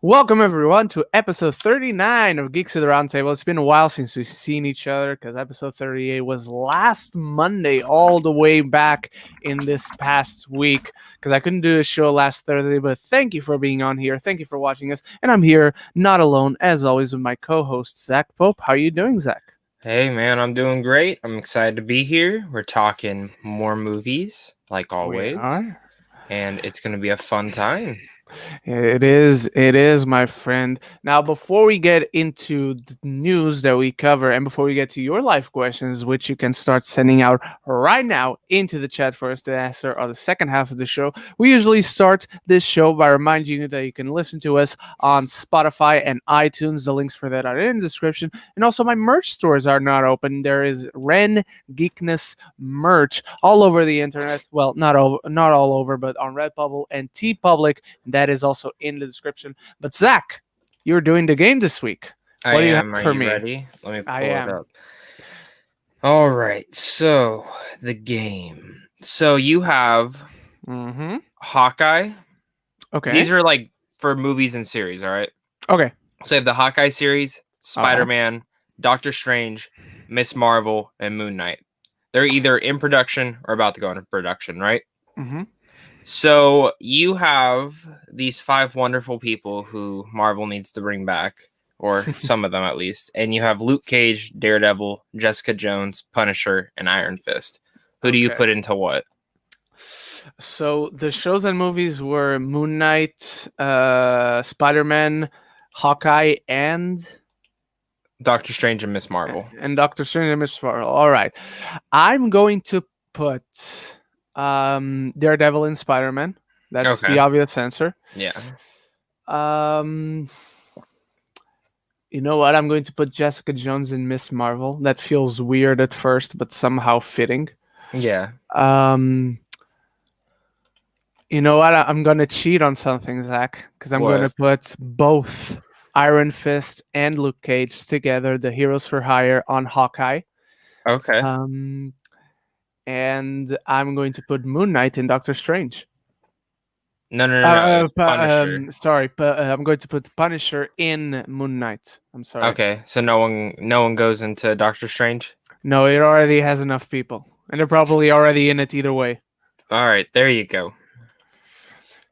Welcome everyone to episode 39 of Geeks at the Roundtable. It's been a while since we've seen each other because episode 38 was last Monday, all the way back in this past week because I couldn't do a show last Thursday. But thank you for being on here. Thank you for watching us. And I'm here, not alone, as always, with my co-host, Zach Pope. How are you doing, Zach? Hey man, I'm doing great. I'm excited to be here. We're talking more movies, like always. We are. And it's going to be a fun time. It is, my friend. Now, before we get into the news that we cover, and before we get to your life questions, which you can start sending out right now into the chat for us to answer on the second half of the show, we usually start this show by reminding you that you can listen to us on Spotify and iTunes. The links for that are in the description. And also, my merch stores are not open. There is Ren Geekness merch all over the internet. Well, not all over, but on Redbubble and TeePublic. That is also in the description. But Zach, you're doing the game this week. What do you have for me? Ready? Let me pull I it am. up. All right. So the game. So you have Hawkeye. Okay. These are like for movies and series. All right. Okay. So you have the Hawkeye series, Spider-Man, Doctor Strange, Miss Marvel, and Moon Knight. They're either in production or about to go into production, right? Mm-hmm. So you have these 5 wonderful people who Marvel needs to bring back, or some of them at least. And you have Luke Cage, Daredevil, Jessica Jones, Punisher, and Iron Fist. Who do you put into what? So the shows and movies were Moon Knight, Spider-Man, Hawkeye, and Doctor Strange and Miss Marvel. And Doctor Strange and Miss Marvel. All right. I'm going to put Daredevil and Spider-Man. That's the obvious answer. Yeah. You know what? I'm going to put Jessica Jones and Miss Marvel. That feels weird at first, but somehow fitting. Yeah. You know what? I'm going to cheat on something, Zach, because I'm going to put both Iron Fist and Luke Cage together, the Heroes for Hire, on Hawkeye. Okay. And I'm going to put Moon Knight in Doctor Strange. No. Punisher. Sorry, but I'm going to put Punisher in Moon Knight. I'm sorry. Okay, so no one goes into Doctor Strange? No, it already has enough people, and they're probably already in it either way. All right, there you go.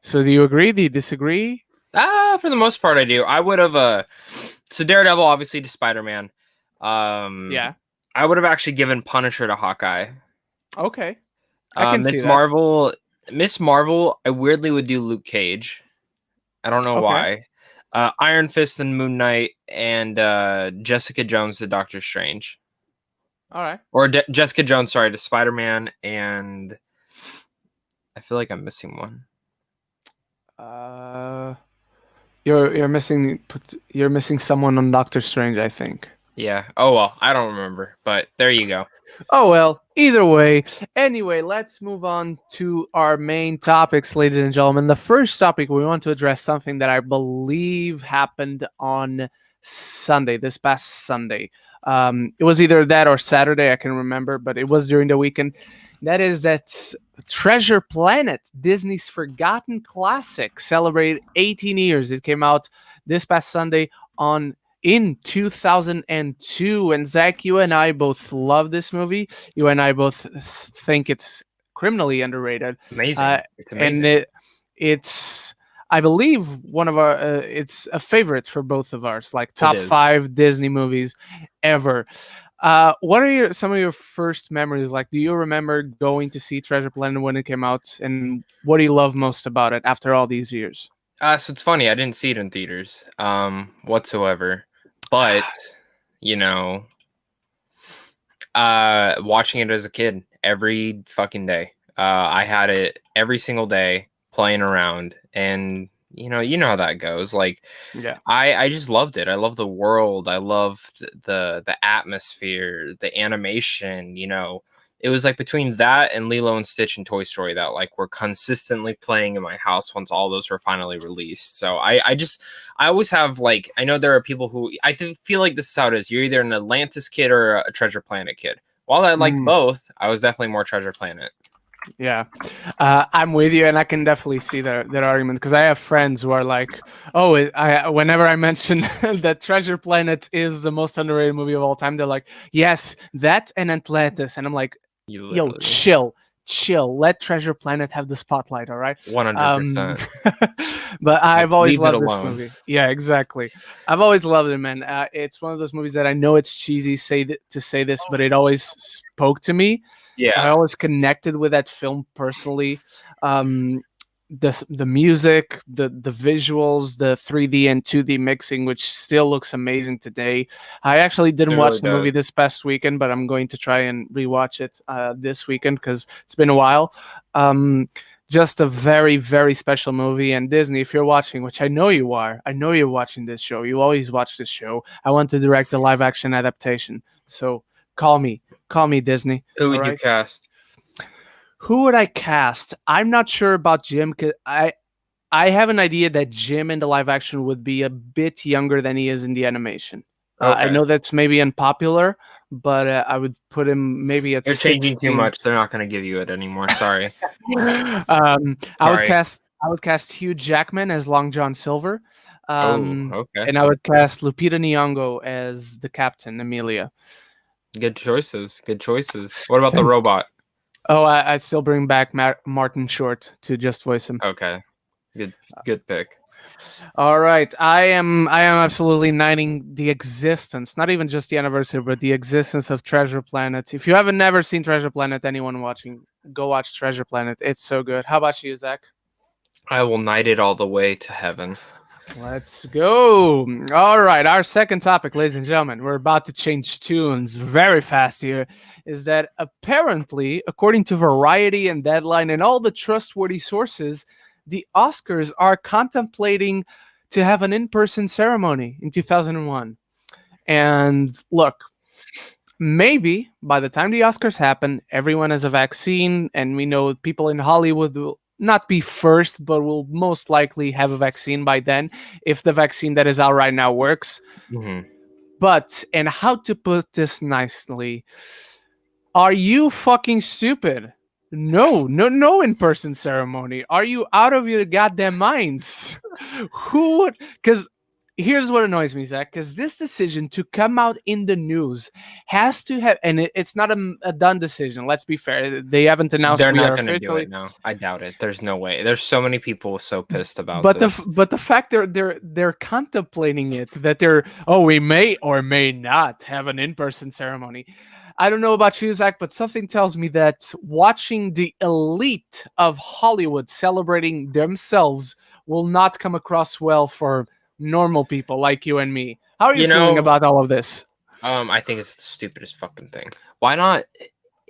So do you agree? Do you disagree? For the most part, I do. I would have so Daredevil obviously to Spider-Man. Yeah. I would have actually given Punisher to Hawkeye. Okay. I can see that. Miss Marvel, I weirdly would do Luke Cage. I don't know why. Iron Fist and Moon Knight, and Jessica Jones to Doctor Strange. All right. Or Jessica Jones, sorry, to Spider-Man, and I feel like I'm missing one. You're missing someone on Doctor Strange, I think. Yeah. Oh, well, I don't remember, but there you go. Oh, well, either way. Anyway, let's move on to our main topics, ladies and gentlemen. The first topic, we want to address something that I believe happened on Sunday, this past Sunday. It was either that or Saturday, I can remember, but it was during the weekend. That is that Treasure Planet, Disney's forgotten classic, celebrated 18 years. It came out this past Sunday in 2002, and Zach, you and I both love this movie. You and I both think it's criminally underrated. Amazing. It's amazing. And it's, I believe, one of our, it's a favorite for both of ours, like top 5 Disney movies ever. What are some of your first memories? Like, do you remember going to see Treasure Planet when it came out, and what do you love most about it after all these years? So it's funny, I didn't see it in theaters whatsoever. But, watching it as a kid every fucking day. I had it every single day playing around, and you know how that goes. Like, yeah, I just loved it. I love the world. I loved the atmosphere, the animation. It was like between that and Lilo and Stitch and Toy Story that like were consistently playing in my house once all those were finally released. So I always have, like, I know there are people who I feel like this is how it is. You're either an Atlantis kid or a Treasure Planet kid. While I liked both, I was definitely more Treasure Planet. Yeah, I'm with you, and I can definitely see that argument because I have friends who are like, "Oh, whenever I mention that Treasure Planet is the most underrated movie of all time, they're like, yes, that and Atlantis,' and I'm like, You yo, literally chill, let Treasure Planet have the spotlight, all right? 100%. But Like, I've always leave it loved this alone. movie. Yeah, exactly. I've always loved it, man. It's one of those movies that I know it's cheesy to say this, but it always spoke to me. I Yeah, always connected with that film personally. Um, the music, the visuals, the 3D and 2D mixing, which still looks amazing today. I actually it didn't really watch the movie does. this past weekend, but I'm going to try and rewatch it this weekend because it's been a while. Just a very, very special movie. And Disney, if you're watching, which I know you are, I know you're watching this show. You always watch this show. I want to direct a live action adaptation. So call me. Call me, Disney. Who All would you right. cast? Who would I cast? I'm not sure about Jim. Cause I have an idea that Jim in the live action would be a bit younger than he is in the animation. I Okay. know that's maybe unpopular, but I would put him maybe at You're changing too 16. much. They're not going to give you it anymore. Sorry. I would Sorry. cast Hugh Jackman as Long John Silver, Oh, okay. and I would cast Lupita Nyong'o as the captain Amelia. Good choices. Good choices. What about the robot? Oh, I still bring back Martin Short to just voice him. Okay. Good pick. All right, I am absolutely knighting the existence, not even just the anniversary, but the existence of Treasure Planet. If you haven't never seen Treasure Planet, anyone watching, go watch Treasure Planet. It's so good. How about you, Zach? I will knight it all the way to heaven. Let's go. All right, our second topic, ladies and gentlemen, we're about to change tunes very fast here. Is that apparently, according to Variety and Deadline and all the trustworthy sources, the Oscars are contemplating to have an in person ceremony in 2001. And look, maybe by the time the Oscars happen, everyone has a vaccine, and we know people in Hollywood will not be first, but will most likely have a vaccine by then if the vaccine that is out right now works. Mm-hmm. But, and how to put this nicely, are you fucking stupid? No in person ceremony. Are you out of your goddamn minds? Who would? Because here's what annoys me, Zach, because this decision to come out in the news has to have, and it's not a done decision. Let's be fair; they haven't announced They're we not are going to do officially. it. No, I doubt it. There's no way. There's so many people so pissed about But this. the fact they're contemplating it, that they're, oh, we may or may not have an in person ceremony. I don't know about you, Zach, but something tells me that watching the elite of Hollywood celebrating themselves will not come across well for normal people like you and me. How are you You feeling know, about all of this? I think it's the stupidest fucking thing. Why not?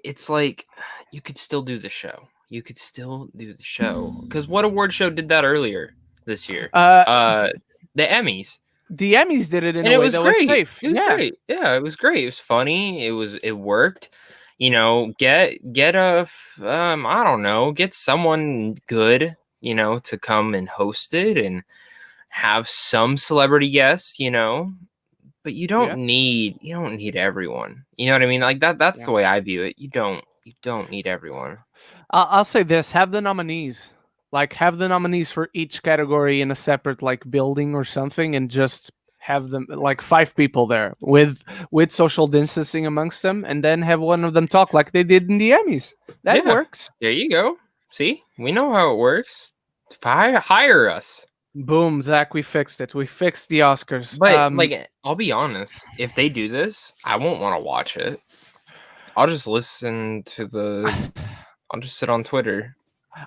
It's like you could still do the show. You could still do the show. Because what award show did that earlier this year? The Emmys. The Emmys did it in And a it way was that was great. safe. It was Yeah. great. Yeah, it was great. It was funny. It worked. You know, get I don't know, get someone good, you know, to come and host it and have some celebrity guests, you know. But you Yeah. don't need everyone. You know what I mean? Like that's Yeah. the way I view it. You don't need everyone. I'll say this: have the nominees, like have the nominees for each category in a separate like building or something, and just have them like 5 people there with social distancing amongst them, and then have one of them talk like they did in the Emmys. That Yeah. works. There you go. See? We know how it works. Hire us. Boom, Zach, we fixed it. We fixed the Oscars. But like I'll be honest, if they do this, I won't want to watch it. I'll just listen to I'll just sit on Twitter.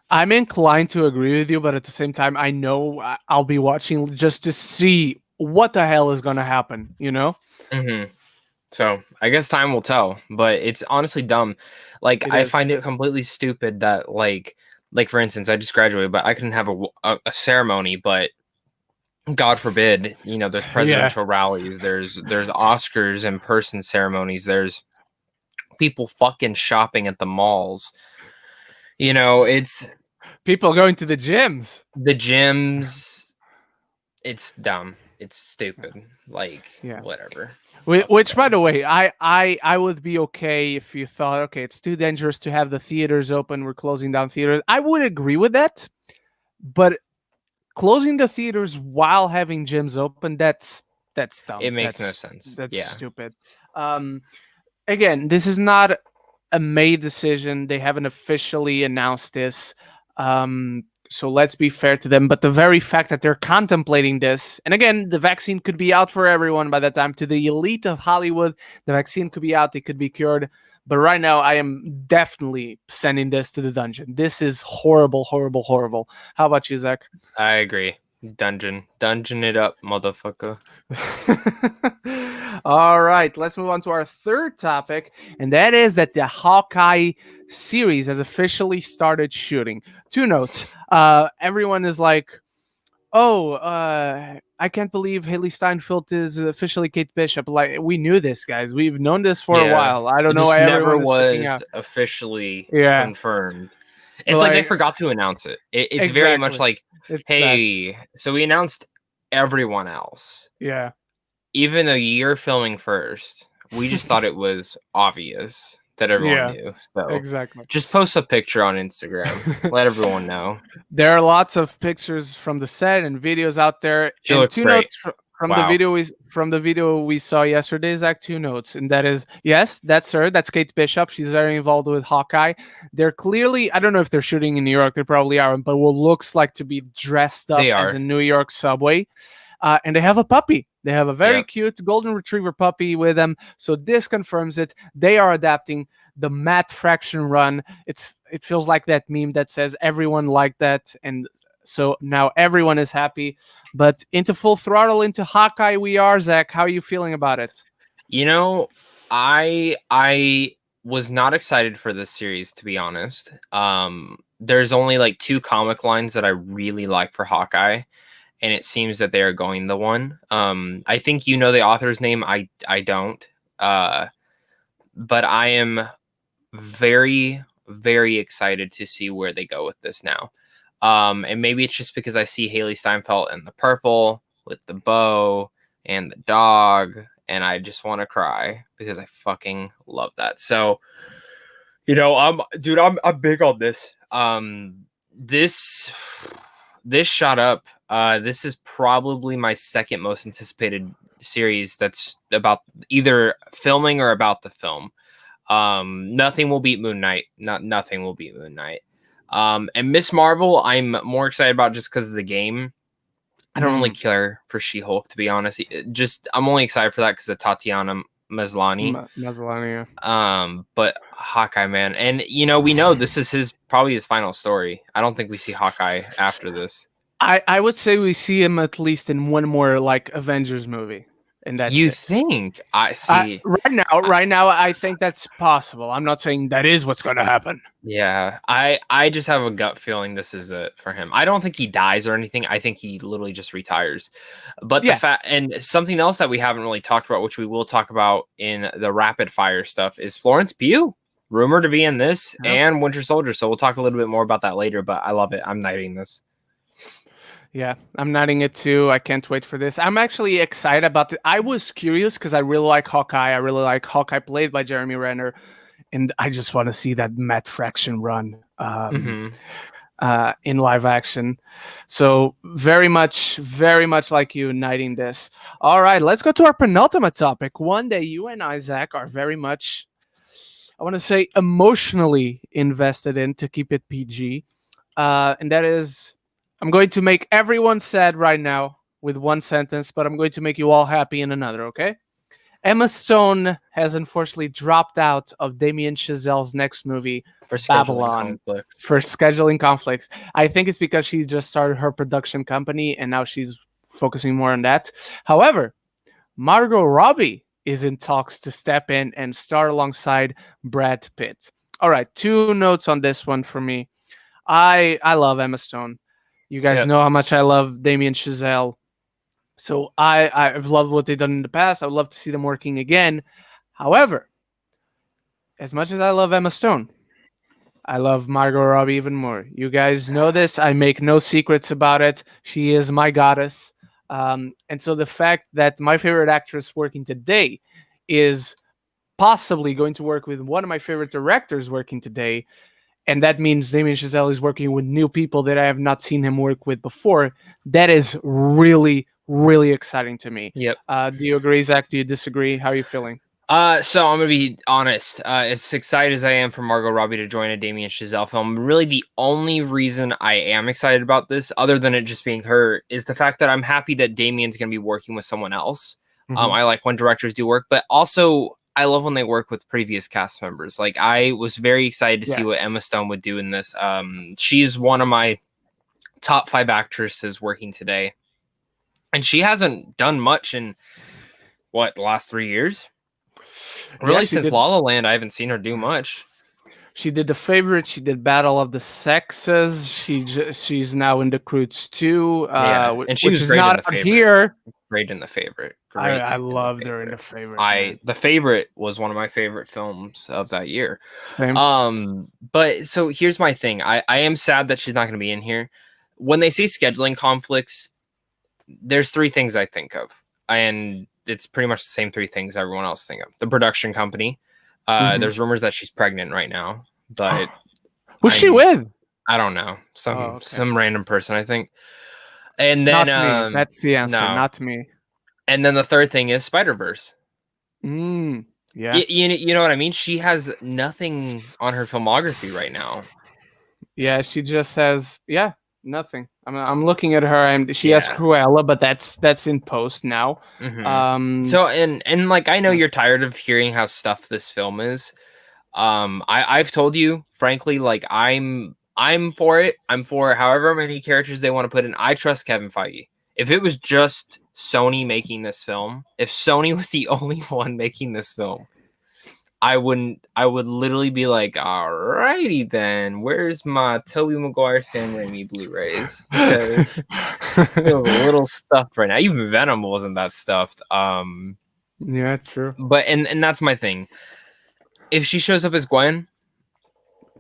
I'm inclined to agree with you, but at the same time, I know I'll be watching just to see what the hell is going to happen, you know? Mm-hmm. So I guess time will tell, but it's honestly dumb. Like I find it completely stupid that like for instance, I just graduated, but I couldn't have a ceremony, but God forbid, you know, there's presidential rallies, there's Oscars in person ceremonies, there's people fucking shopping at the malls. You know, it's people going to the gyms. the gyms. It's dumb. it's stupid. Like, Yeah. whatever. Which, by the way, I would be okay if you thought, okay, it's too dangerous to have the theaters open. We're closing down theaters. I would agree with that, but closing the theaters while having gyms open, that's dumb. It makes no sense. That's Yeah. stupid. Um, Again, this is not a made decision. They haven't officially announced this. So let's be fair to them. But the very fact that they're contemplating this, and again, the vaccine could be out for everyone by that time. To the elite of Hollywood, the vaccine could be out, they could be cured. But right now, I am definitely sending this to the dungeon. This is horrible, horrible, horrible. How about you, Zach? I agree. Dungeon it up, motherfucker. All right, let's move on to our third topic, and that is that the Hawkeye series has officially started shooting. Two notes. Everyone is like, "Oh, I can't believe Haley Steinfeld is officially Kate Bishop." Like, we knew this, guys. We've known this for a while. I don't know why never everyone is freaking was out. officially Yeah. confirmed. But It's like they forgot to announce it. It's very much Exactly. like, It's hey, so we announced everyone else. Yeah. Even though you're filming first, we just thought it was obvious that everyone knew. So Exactly. just post a picture on Instagram. Let everyone know. There are lots of pictures from the set and videos out there. She and looks two great. notes from Wow. the video we saw yesterday, Zach. Two notes, and that is, yes, that's her. That's Kate Bishop. She's very involved with Hawkeye. They're clearly, I don't know if they're shooting in New York. They probably are, but what looks like to be dressed up as a New York subway. And they have a puppy. They have a very cute golden retriever puppy with them. So this confirms it. They are adapting the Matt Fraction run. It feels like that meme that says everyone liked that, and so now everyone is happy. But into full throttle into Hawkeye we are, Zach. How are you feeling about it? You know, I was not excited for this series, to be honest. There's only like 2 comic lines that I really like for Hawkeye, and it seems that they are going the one. I think you know the author's name. I don't. But I am very, very excited to see where they go with this now. And maybe it's just because I see Haley Steinfeld in the purple with the bow and the dog, and I just want to cry because I fucking love that. So, you know, I'm big on this. This shot up. This is probably my second most anticipated series that's about either filming or about to film. Nothing will beat Moon Knight. Nothing will beat Moon Knight. And Miss Marvel, I'm more excited about just because of the game. I don't really care for She-Hulk, to be honest. I'm only excited for that because of Tatiana Maslany. Yeah. But Hawkeye, man, and you know, we know this is probably his final story. I don't think we see Hawkeye after this. I would say we see him at least in one more like Avengers movie. And that's you it. think? I see. Right now, I think that's possible. I'm not saying that is what's going to happen. Yeah, I just have a gut feeling this is it for him. I don't think he dies or anything. I think he literally just retires. But the fact, and something else that we haven't really talked about, which we will talk about in the rapid fire stuff, is Florence Pugh, rumored to be in this and Winter Soldier. So we'll talk a little bit more about that later. But I love it. I'm knighting this. Yeah, I'm nodding it too. I can't wait for this. I'm actually excited about it. I was curious because I really like Hawkeye. I really like Hawkeye played by Jeremy Renner. And I just want to see that Matt Fraction run in live action. So very much like you knighting this. All right, let's go to our penultimate topic. One that you and Isaac are very much, I want to say, emotionally invested in, to keep it PG. And that is, I'm going to make everyone sad right now with one sentence, but I'm going to make you all happy in another, okay? Emma Stone has unfortunately dropped out of Damien Chazelle's next movie, Babylon, for scheduling conflicts. I think it's because she just started her production company and now she's focusing more on that. However, Margot Robbie is in talks to step in and star alongside Brad Pitt. All right, 2 notes on this one for me. I love Emma Stone. You guys know how much I love Damien Chazelle. So I've loved what they've done in the past. I would love to see them working again. However, as much as I love Emma Stone, I love Margot Robbie even more. You guys know this. I make no secrets about it. She is my goddess. And so the fact that my favorite actress working today is possibly going to work with one of my favorite directors working today, and that means Damien Chazelle is working with new people that I have not seen him work with before. That is really, really exciting to me. Yep. Do you agree, Zach? Do you disagree? How are you feeling? So I'm gonna be honest. As excited as I am for Margot Robbie to join a Damien Chazelle film, really the only reason I am excited about this, other than it just being her, is the fact that I'm happy that Damien's gonna be working with someone else. I like when directors do work, but also I love when they work with previous cast members. Like I was very excited to see what Emma Stone would do in this. She's one of my top 5 actresses working today, and she hasn't done much in the last 3 years. Really, since La La Land, I haven't seen her do much. She did The Favorite. She did Battle of the Sexes. She's now in The Croods 2, and she which was is great not in The on Favorite. here. Great in The Favorite. Great. I loved her in The Favorite. The Favorite was one of my favorite films of that year. Same. But so here's my thing. I am sad that she's not going to be in here. When they say scheduling conflicts, there's 3 things I think of, and it's pretty much the same 3 things everyone else think of. The production company. There's rumors that she's pregnant right now, but who's she with? I don't know. Some random person, I think. And then not me. That's the answer. No. Not me. And then the third thing is Spider-Verse. Yeah. You know what I mean? She has nothing on her filmography right now. Yeah, she just says, nothing. I'm looking at her, and she has Cruella, but that's in post now. So and like I know you're tired of hearing how stuffed this film is. I've told you, frankly, like I'm for it. I'm for however many characters they want to put in. I trust Kevin Feige. If it was just Sony making this film, if Sony was the only one making this film, I would literally be like, alrighty then, where's my Tobey Maguire Sam Raimi Blu-rays? Because it was a little stuffed right now. Even Venom wasn't that stuffed. Yeah, true. But and that's my thing. If she shows up as Gwen,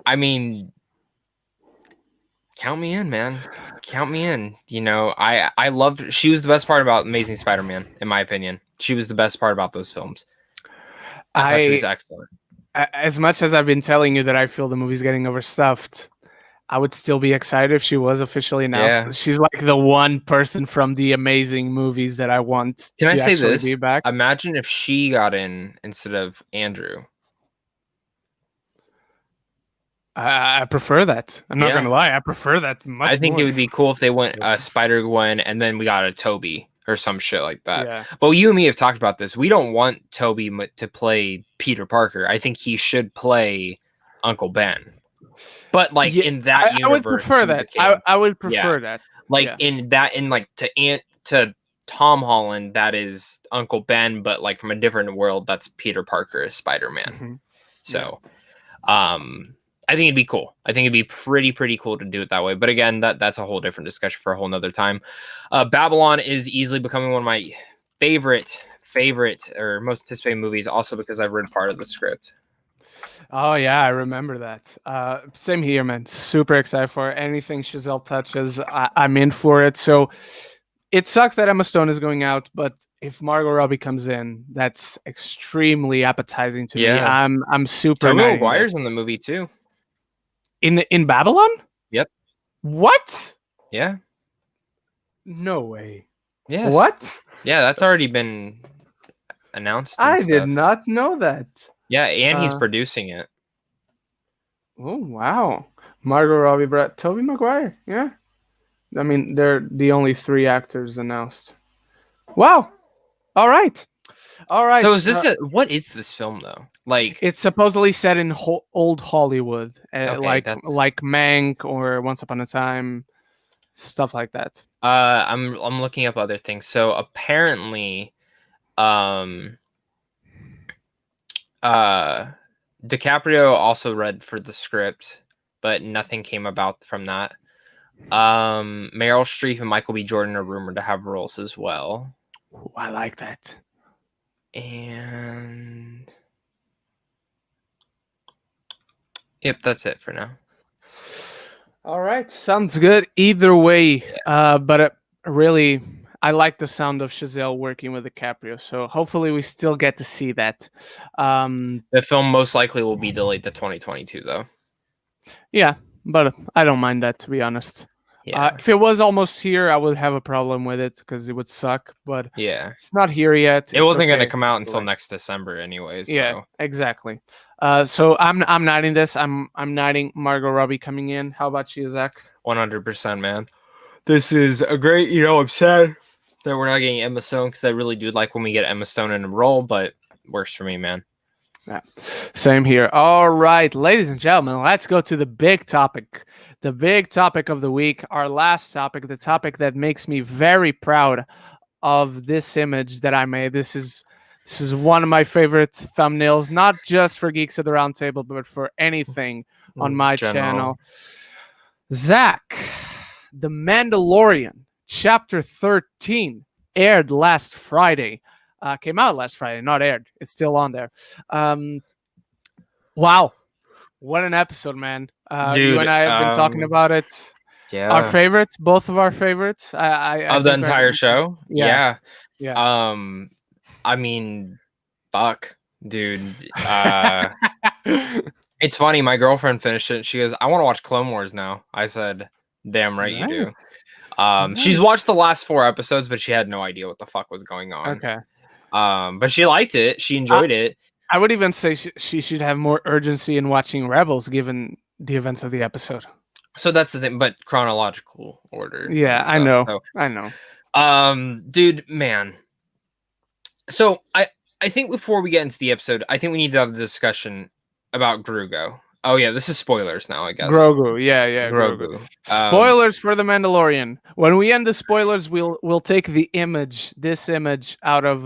I mean, count me in, man. Count me in. You know, I loved. She was the best part about Amazing Spider-Man, in my opinion. She was the best part about those films. I thought she was excellent. As much as I've been telling you that I feel the movie's getting overstuffed, I would still be excited if she was officially announced. Yeah. She's like the one person from the amazing movies that I want to actually say this? Be back. Imagine if she got in instead of Andrew. I prefer that. I'm not gonna lie. I prefer that much. I think more. It would be cool if they went Spider-Gwen and then we got a Toby or some shit like that. Yeah. But you and me have talked about this. We don't want Toby to play Peter Parker. I think he should play Uncle Ben. But like in that universe, I would prefer that. I would prefer that. Like in to Tom Holland, that is Uncle Ben, but like from a different world, that's Peter Parker as Spider-Man. So, I think it'd be cool. I think it'd be pretty cool to do it that way. But again, that's a whole different discussion for a whole nother time. Babylon is easily becoming one of my favorite or most anticipated movies, also because I've read part of the script. Oh yeah, I remember that. Same here, man. Super excited for it. Anything Chazelle touches, I'm in for it. So it sucks that Emma Stone is going out, but if Margot Robbie comes in, that's extremely appetizing to me. I'm super. Tobey Maguire's in the movie too. In Babylon? Yep. What? Yeah. No way. Yes. What? Yeah, that's already been announced. I did not know that. Yeah, and he's producing it. Oh wow. Margot Robbie, Tobey Maguire. Yeah. I mean, they're the only 3 actors announced. Wow. All right. So is this what is this film though? Like it's supposedly set in old Hollywood, like Mank or Once Upon a Time, stuff like that. I'm looking up other things. So apparently, DiCaprio also read for the script, but nothing came about from that. Meryl Streep and Michael B. Jordan are rumored to have roles as well. Ooh, I like that. And yep, that's it for now. All right, sounds good. Either way, but really, I like the sound of Chazelle working with DiCaprio, so hopefully we still get to see that. The film most likely will be delayed to 2022, though. Yeah, but I don't mind that, to be honest. Yeah. If it was almost here, I would have a problem with it because it would suck. But yeah, it's not here yet. it wasn't going to okay. come out until next December, anyways. Yeah, so. exactly. So I'm nodding this. I'm nodding Margot Robbie coming in. How about you, Zach? 100%, man. This is a great. I'm sad that we're not getting Emma Stone because I really do like when we get Emma Stone in a role, but works for me, man. Yeah, same here. All right, ladies and gentlemen, let's go to the big topic. The big topic of the week, our last topic, the topic that makes me very proud of this image that I made. This is one of my favorite thumbnails, not just for Geeks of the Roundtable, but for anything on my channel. Zach, The Mandalorian, Chapter 13, aired last Friday. Came out last Friday, not aired. It's still on there. Wow. What an episode, man. Dude, you and I have been talking about it. Yeah. Our favorites, both of our favorites. Of the entire show? Yeah. I mean, fuck, dude. It's funny. My girlfriend finished it. She goes, I want to watch Clone Wars now. I said, damn right you do. She's watched the last 4 episodes, but she had no idea what the fuck was going on. Okay. But she liked it. She enjoyed it. I would even say she should have more urgency in watching Rebels, given the events of the episode. So that's the thing, but chronological order. Yeah, stuff, I know. so. I know. Dude, man. So I think before we get into the episode, I think we need to have a discussion about Grogu. Oh yeah, this is spoilers now, I guess. Grogu, yeah, Grogu. Spoilers for The Mandalorian. When we end the spoilers, we'll take this image out of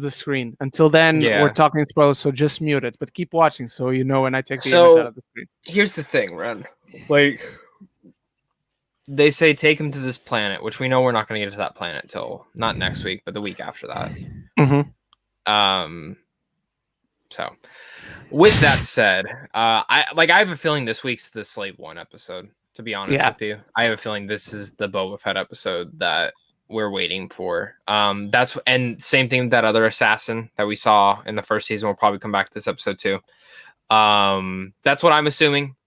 the screen. Until then, we're talking spoilers, so just mute it. But keep watching, so you know when I take the image out of the screen. Here's the thing, Ren. Like, they say take him to this planet, which we know we're not going to get to that planet till not next week, but the week after that. Mm-hmm. So, with that said, I have a feeling this week's the Slave One episode. To be honest with you, I have a feeling this is the Boba Fett episode that we're waiting for. And same thing with that other assassin that we saw in the first season will probably come back to this episode too. That's what I'm assuming.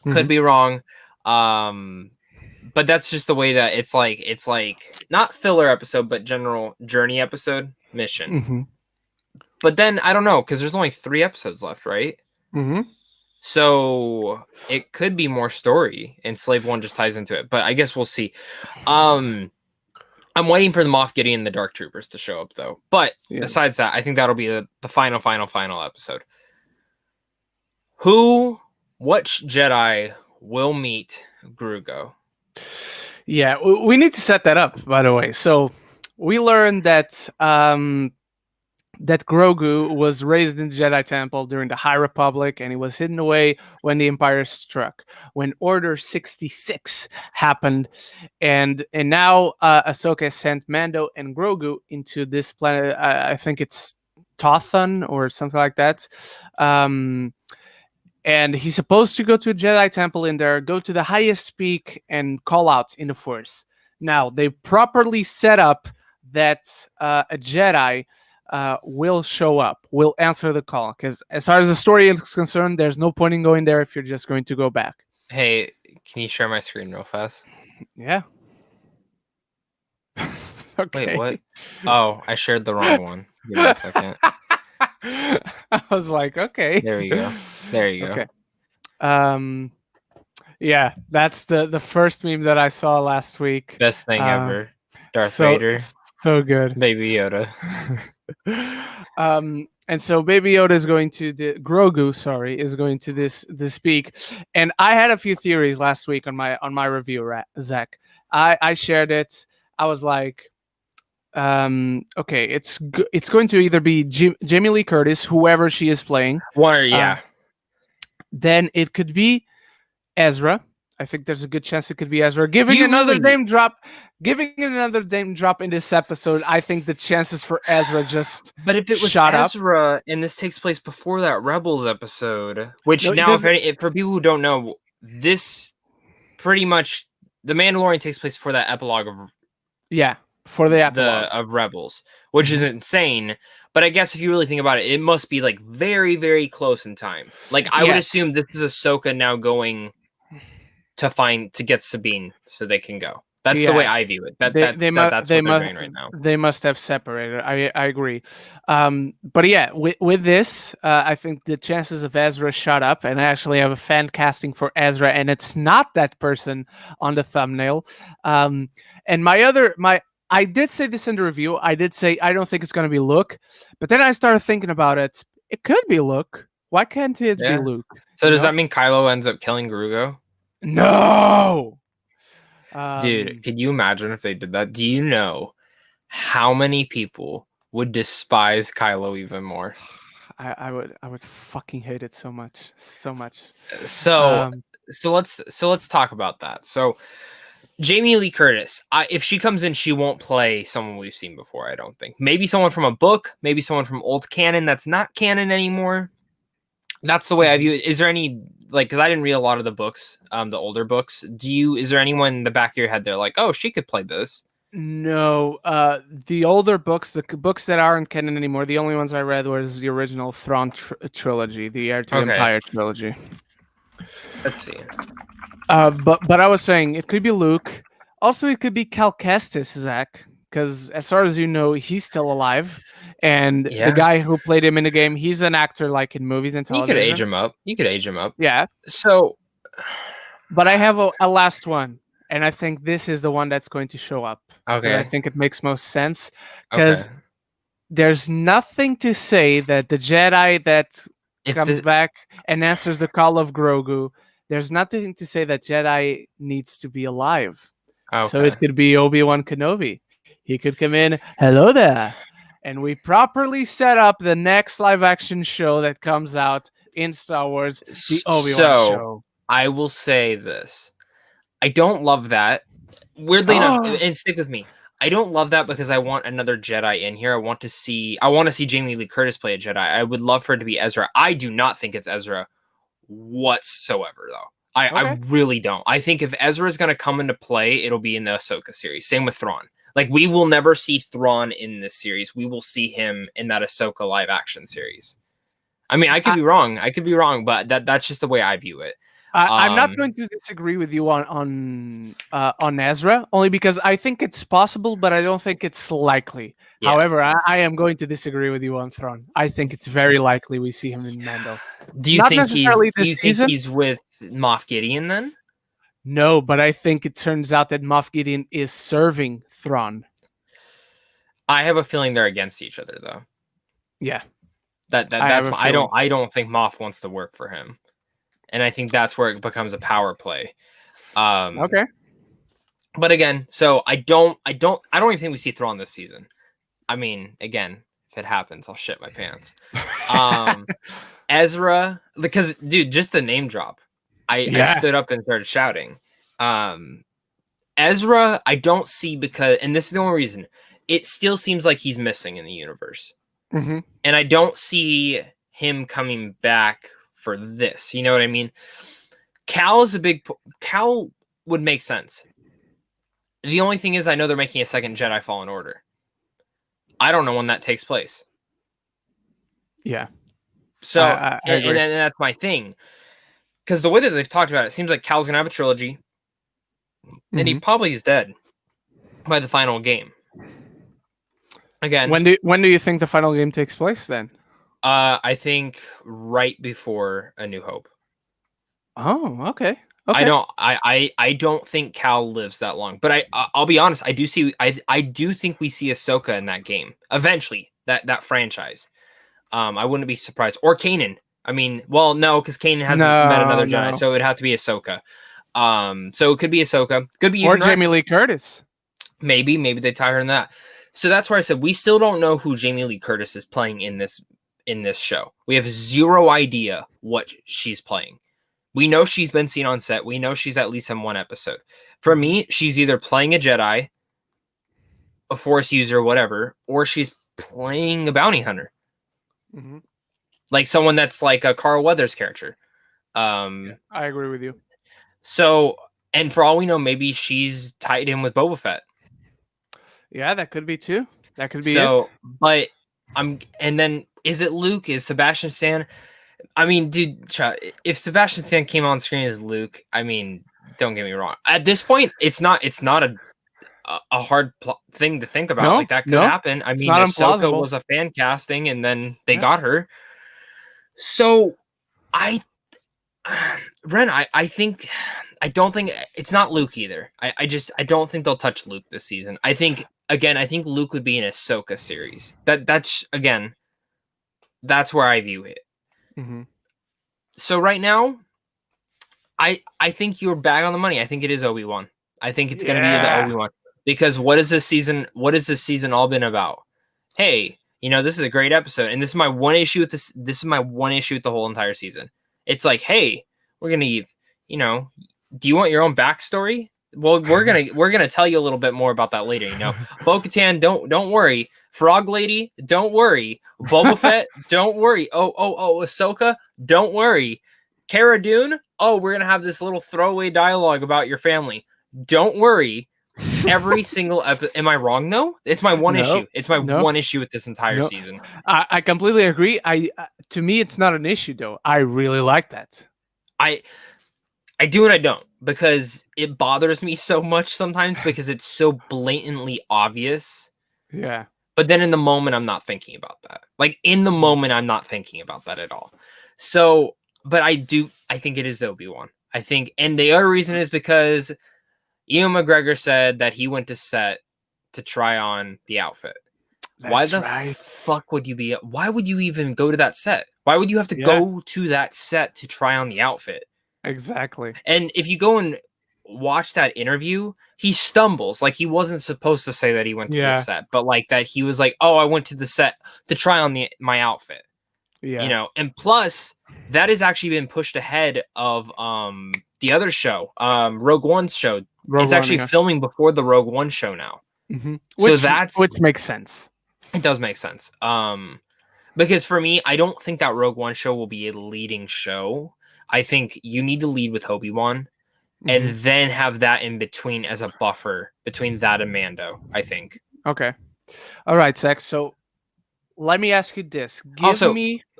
Could be wrong. But that's just the way that it's like not filler episode, but general journey episode mission. But then I don't know, because there's only 3 episodes left, right? So it could be more story, and Slave One just ties into it. But I guess we'll see. I'm waiting for the Moff Gideon and the Dark Troopers to show up, though. But besides that, I think that'll be the final episode. What Jedi will meet Grogu? Yeah, we need to set that up, by the way. So we learned that that Grogu was raised in the Jedi Temple during the High Republic, and he was hidden away when the Empire struck, when Order 66 happened, and now Ahsoka sent Mando and Grogu into this planet. I think it's Tothan or something like that. And he's supposed to go to a Jedi Temple in there, go to the highest peak, and call out in the Force. Now, they properly set up that a Jedi will show up, will answer the call. Because as far as the story is concerned, there's no point in going there if you're just going to go back. Hey, can you share my screen real fast? Yeah. Okay. Wait, what? Oh, I shared the wrong one. Give me a second. I was like, okay. There you go. Okay. Yeah, that's the first meme that I saw last week. Best thing ever. Darth Vader. So good. Baby Yoda. And so Baby Yoda is going to Grogu, is going to this peak. And I had a few theories last week on my review, Zach. I shared it. I was like, okay, it's going to either be Jamie Lee Curtis, whoever she is playing. Then it could be Ezra. I think there's a good chance it could be Ezra. Giving another name drop in this episode, I think the chances for Ezra just But if it was Ezra and this takes place before that Rebels episode, which for people who don't know, this pretty much The Mandalorian takes place for that epilogue of Yeah, for the epilogue of Rebels, which is insane. But I guess if you really think about it, it must be like very, very close in time. Like I would assume this is Ahsoka now going to get Sabine so they can go. That's the way I view it. That's what they're doing right now. They must have separated. I agree. But yeah, with this, I think the chances of Ezra shut up, and I actually have a fan casting for Ezra, and it's not that person on the thumbnail. And I did say this in the review. I did say I don't think it's going to be Luke, but then I started thinking about it. It could be Luke. Why can't it be Luke? So does that mean Kylo ends up killing Grogu? No. Dude, could you imagine if they did that? Do you know how many people would despise Kylo even more? I would fucking hate it so much. So let's talk about that. So Jamie Lee Curtis, if she comes in, she won't play someone we've seen before, I don't think. Maybe someone from a book, maybe someone from old canon that's not canon anymore. That's the way I view it. Is there any, like, because I didn't read a lot of the books, the older books. Is there anyone in the back of your head there like, oh, she could play this? No, the older books, the books that aren't canon anymore, the only ones I read was the original Thrawn trilogy, the Heir to Empire trilogy. Let's see. But I was saying it could be Luke. Also, it could be Cal Kestis, Zach, because as far as you know, he's still alive, and the guy who played him in the game, he's an actor like in movies and television. You could age him up. Yeah. So, but I have a last one, and I think this is the one that's going to show up. Okay. I think it makes most sense because there's nothing to say that the Jedi that comes back and answers the call of Grogu. There's nothing to say that Jedi needs to be alive. Okay. So it could be ObiWan Kenobi. He could come in, hello there. And we properly set up the next live action show that comes out in Star Wars, the Obi-Wan show. I will say this. I don't love that. Weirdly enough, and stick with me. I don't love that because I want another Jedi in here. I want to see Jamie Lee Curtis play a Jedi. I would love for it to be Ezra. I do not think it's Ezra whatsoever, though. I really don't. I think if Ezra is going to come into play, it'll be in the Ahsoka series. Same with Thrawn. Like, we will never see Thrawn in this series. We will see him in that Ahsoka live action series. I mean, I could be wrong, but that's just the way I view it. I'm not going to disagree with you on Ezra, only because I think it's possible, but I don't think it's likely. Yeah. However, I am going to disagree with you on Thrawn. I think it's very likely we see him in Mando. Do you think he's with Moff Gideon then? No, but I think it turns out that Moff Gideon is serving Thrawn. I have a feeling they're against each other, though. Yeah, I don't think Moff wants to work for him. And I think that's where it becomes a power play. Okay. But again, so I don't even think we see Thrawn this season. I mean, again, if it happens, I'll shit my pants. Ezra, because dude, just the name drop. I stood up and started shouting. Ezra, I don't see and this is the only reason, it still seems like he's missing in the universe. Mm-hmm. And I don't see him coming back for this, you know what I mean? Cal would make sense. The only thing is, I know they're making a second Jedi Fallen Order. I don't know when that takes place. Yeah. So, and that's my thing. Because the way that they've talked about it, seems like Cal's going to have a trilogy. And he probably is dead by the final game. Again. When do you think the final game takes place then? I think right before A New Hope. Oh, okay. I don't think Cal lives that long, but I'll be honest. I do think we see Ahsoka in that game eventually. That franchise. I wouldn't be surprised. Or Kanan. I mean, well, no, because Kanan hasn't met another Jedi, so it'd have to be Ahsoka. So it could be Ahsoka. Could be even Jamie Lee Curtis. Maybe they tie her in that. So that's where I said we still don't know who Jamie Lee Curtis is playing in this show. We have zero idea what she's playing. We know she's been seen on set. We know she's at least in one episode. For me, she's either playing a Jedi, a Force user, whatever, or she's playing a bounty hunter. Mm-hmm. Like someone that's like a Carl Weathers character. I agree with you. So, and for all we know, maybe she's tied in with Boba Fett. Yeah, that could be too. That could be it. So, but and then is it Luke? Is Sebastian Stan? I mean, dude, if Sebastian Stan came on screen as Luke, I mean, don't get me wrong. At this point, it's not a hard thing to think about. No, Like that could no, happen. I it's mean, not Ahsoka implausible. was a fan casting, and then they Yeah. got her. So, I, Ren, I think, I don't think it's not Luke either. I don't think they'll touch Luke this season. I think Luke would be in Ahsoka series. That's where I view it. Mm-hmm. So right now, I think you're back on the money. I think it is Obi-Wan. I think it's gonna be the Obi-Wan. Because what is this season all been about? Hey, this is a great episode, and this is my one issue with this. This is my one issue with the whole entire season. It's like, hey, we're gonna, do you want your own backstory? Well, we're gonna tell you a little bit more about that later. Bo-Katan, don't worry. Frog Lady, don't worry. Boba Fett, don't worry. Oh, Ahsoka, don't worry. Cara Dune, we're gonna have this little throwaway dialogue about your family. Don't worry. Every single episode. Am I wrong? No, it's my one issue. It's my one issue with this entire season. I completely agree. To me, it's not an issue though. I really like that. I do and I don't, because it bothers me so much sometimes because it's so blatantly obvious. Yeah. But then in the moment, I'm not thinking about that. Like in the moment, I'm not thinking about that at all. So, but I think it is Obi-Wan. I think, and the other reason is because Ewan McGregor said that he went to set to try on the outfit. Why the fuck would you be? Why would you even go to that set? Why would you have to go to that set to try on the outfit? Exactly. And if you go and watch that interview, he stumbles. Like he wasn't supposed to say that he went to the set, but like that he was like, "Oh, I went to the set to try on my outfit." Yeah. And plus that has actually been pushed ahead of the other show, Rogue One's show. It's actually filming before the Rogue One show now. Mm-hmm. Which makes sense. It does make sense. Because for me, I don't think that Rogue One show will be a leading show. I think you need to lead with Obi-Wan and then have that in between as a buffer between that and Mando, I think. Okay. All right, Zach. So let me ask you this.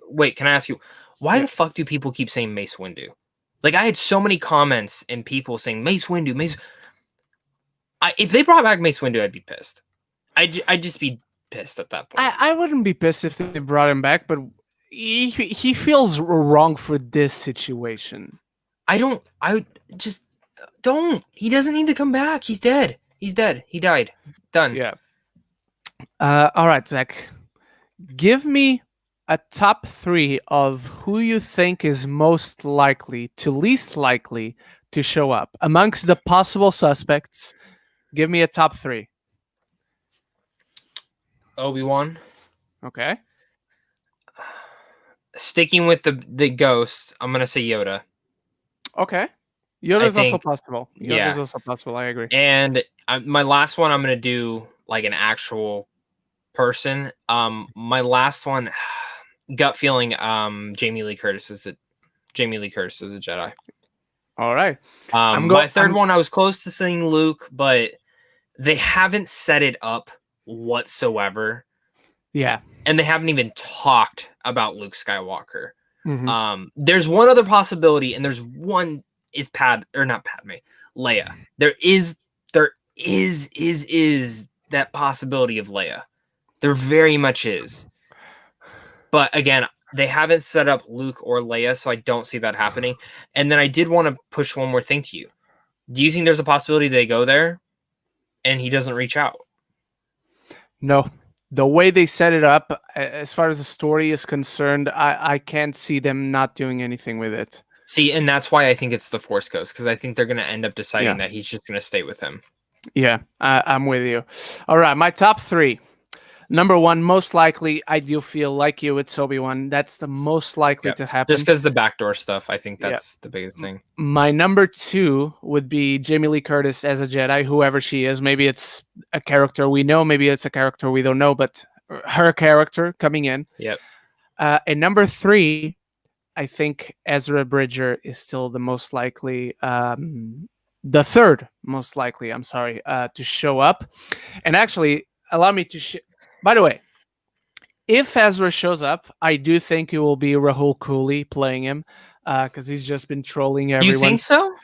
Wait, can I ask you, why the fuck do people keep saying Mace Windu? Like, I had so many comments and people saying Mace Windu, if they brought back Mace Windu, I'd be pissed. I'd just be pissed at that point. I wouldn't be pissed if they brought him back, but he feels wrong for this situation. I just don't. He doesn't need to come back. He's dead. He died. Done. Yeah. All right, Zach. Give me a top 3 of who you think is most likely to least likely to show up amongst the possible suspects. Give me a top 3. Obi-Wan. Okay. Sticking with the ghost, I'm gonna say Yoda. Okay. Yoda's also possible. Yoda's also possible. I agree. And my last one, I'm gonna do like an actual person. My last one, gut feeling. Jamie Lee Curtis is a Jedi. All right. My third one, I was close to saying Luke, but they haven't set it up whatsoever. Yeah. And they haven't even talked about Luke Skywalker. Mm-hmm. There's one other possibility, and there's one is not Padme, Leia. There is that possibility of Leia. There very much is. But again, they haven't set up Luke or Leia, so I don't see that happening. And then I did want to push one more thing to you. Do you think there's a possibility they go there and he doesn't reach out? No. The way they set it up, as far as the story is concerned, I can't see them not doing anything with it. See, and that's why I think it's the Force Ghost, because I think they're going to end up deciding that he's just going to stay with him. Yeah, I'm with you. All right, my top 3. Number 1, most likely, I do feel like you, it's Obi-Wan. That's the most likely to happen. Just because the backdoor stuff, I think that's the biggest thing. My number 2 would be Jamie Lee Curtis as a Jedi, whoever she is. Maybe it's a character we know, maybe it's a character we don't know, but her character coming in. Yep. And number 3, I think Ezra Bridger is still the most likely the third most likely, I'm sorry, to show up. And actually, allow me to. By the way, if Ezra shows up, I do think it will be Rahul Cooley playing him, because he's just been trolling Do you everyone. think so?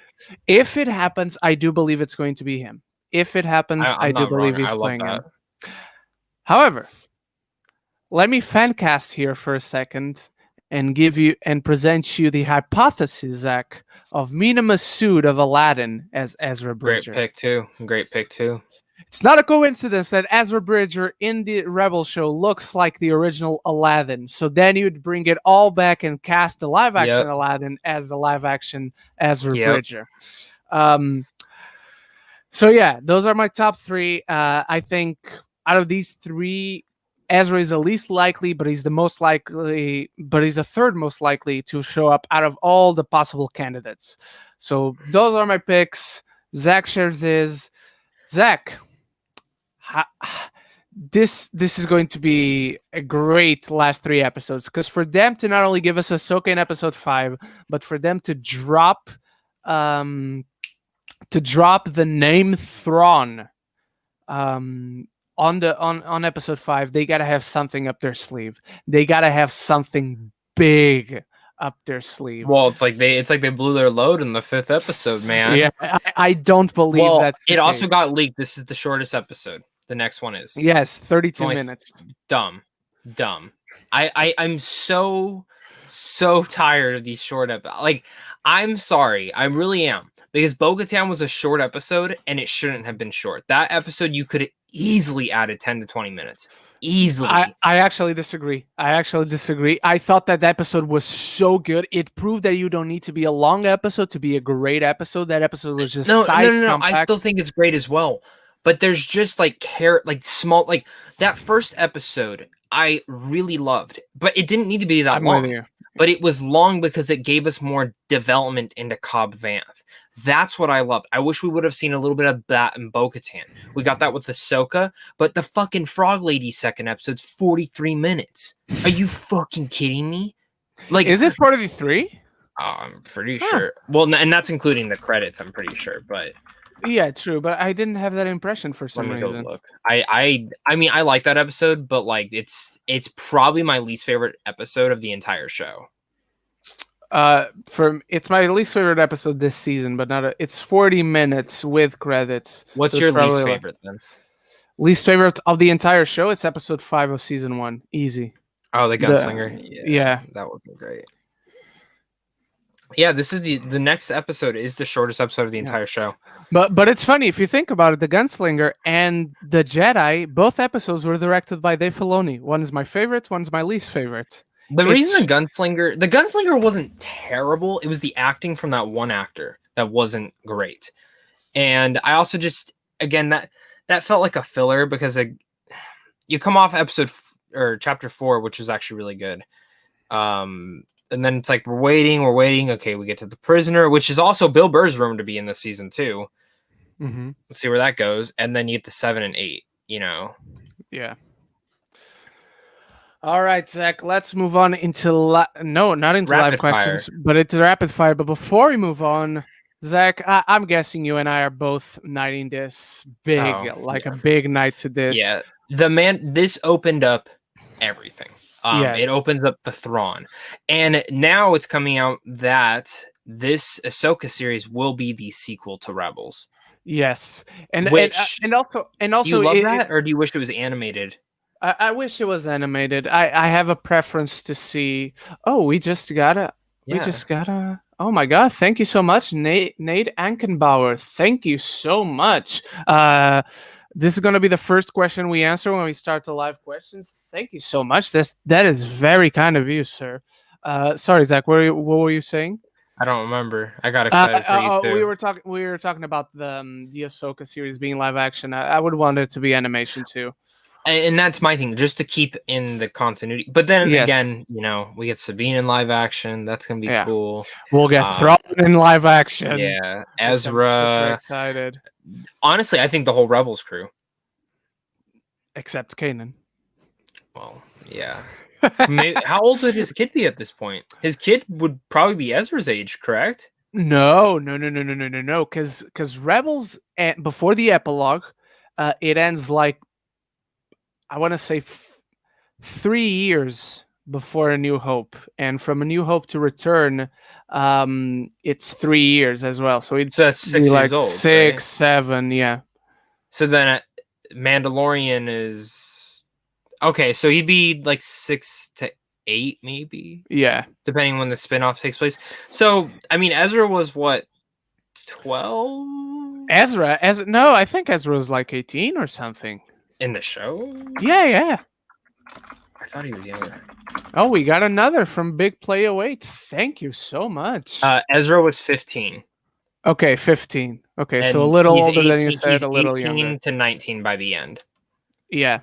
If it happens, I do believe it's going to be him. If it happens, I I'm do not believe wrong. I he's love playing that. him. However, let me fancast here for a second and give you and present you the hypothesis, Zach, of Mina Masood of Aladdin as Ezra Bridger. Great pick too. It's not a coincidence that Ezra Bridger in the Rebel show looks like the original Aladdin. So then you'd bring it all back and cast the live action Aladdin as the live action Ezra Bridger. So yeah, those are my top three. I think out of these three, Ezra is the least likely, but he's the most likely, but he's the third most likely to show up out of all the possible candidates. So those are my picks. Zach shares his. Zach, this is going to be a great last three episodes, because for them to not only give us Ahsoka in episode 5, but for them to drop the name Thrawn on episode 5, they gotta have something up their sleeve. They gotta have something big up their sleeve. Well, it's like they blew their load in the 5th episode, man. Yeah, I don't believe that's the it also case. got leaked. This is the shortest episode. The next one is. Yes, 32 minutes. Dumb. I'm so tired of these short episodes. Like, I'm sorry. I really am. Because Bo-Katan was a short episode, and it shouldn't have been short. That episode, you could have easily added 10 to 20 minutes. Easily. I actually disagree. I thought that episode was so good. It proved that you don't need to be a long episode to be a great episode. That episode was just no. compact. I still think it's great as well. But there's just small, like that first episode I really loved, but it didn't need to be that long. But it was long because it gave us more development into Cobb Vanth. That's what I loved. I wish we would have seen a little bit of that in Bo-Katan. We got that with Ahsoka, but the fucking Frog Lady second episode's 43 minutes. Are you fucking kidding me? Like, is it 43? I'm pretty sure. Well, and that's including the credits, I'm pretty sure, but... Yeah, true, but I didn't have that impression for some reason. Go look. I mean, I like that episode, but like it's probably my least favorite episode of the entire show. It's my least favorite episode this season, but it's 40 minutes with credits. What's your least favorite then? Least favorite of the entire show? It's episode 5 of season 1. Easy. Oh, the Gunslinger. Yeah, that wasn't great. Yeah, this is the next episode is the shortest episode of the entire show. But it's funny if you think about it. The Gunslinger and the Jedi, both episodes were directed by Dave Filoni. One is my favorite, one's my least favorite. Reason the Gunslinger wasn't terrible. It was the acting from that one actor that wasn't great. And I also just, again, that felt like a filler because you come off chapter 4, which is actually really good. And then it's like, we're waiting. Okay, we get to the prisoner, which is also Bill Burr's room to be in this season too. Mm-hmm. Let's see where that goes. And then you get to 7 and 8, Yeah. All right, Zach, let's move on into not into live questions, but it's rapid fire. But before we move on, Zach, I'm guessing you and I are both nighting this big, a big night to this. Yeah, this opened up everything. It opens up the Thrawn, and now it's coming out that this Ahsoka series will be the sequel to Rebels. Yes, and also, do you love that, or do you wish it was animated? I wish it was animated. I have a preference to see. Oh, we just got a. Oh my God! Thank you so much, Nate Ankenbauer. Thank you so much. This is going to be the first question we answer when we start the live questions. Thank you so much. That is very kind of you, sir. Sorry, Zach. What were you saying? I don't remember. I got excited for you too. We were talking about the Ahsoka series being live action. I would want it to be animation too. And that's my thing, just to keep in the continuity. But then again, we get Sabine in live action. That's gonna be cool. We'll get Thrawn in live action. Yeah, Ezra. I'm super excited. Honestly, I think the whole Rebels crew, except Kanan. Well, yeah. How old would his kid be at this point? His kid would probably be Ezra's age, correct? No. Because Rebels, before the epilogue, it ends like, I want to say 3 years before A New Hope, and from A New Hope to Return, it's 3 years as well. So it'd So that's be 6 years like old, right? 6, 7, yeah. So then Mandalorian is okay. So he'd be like 6 to 8, maybe. Yeah, depending when the spinoff takes place. So I mean, Ezra was what 12 Ezra. No, I think Ezra was like 18 or something. in the show. Yeah. I thought he was younger. Oh, we got another from Big Play 08. Thank you so much. Ezra was 15. Okay, 15. Okay, And so a little he's older 18, than you said, he's a little 18 younger. to 19 by the end. Yeah.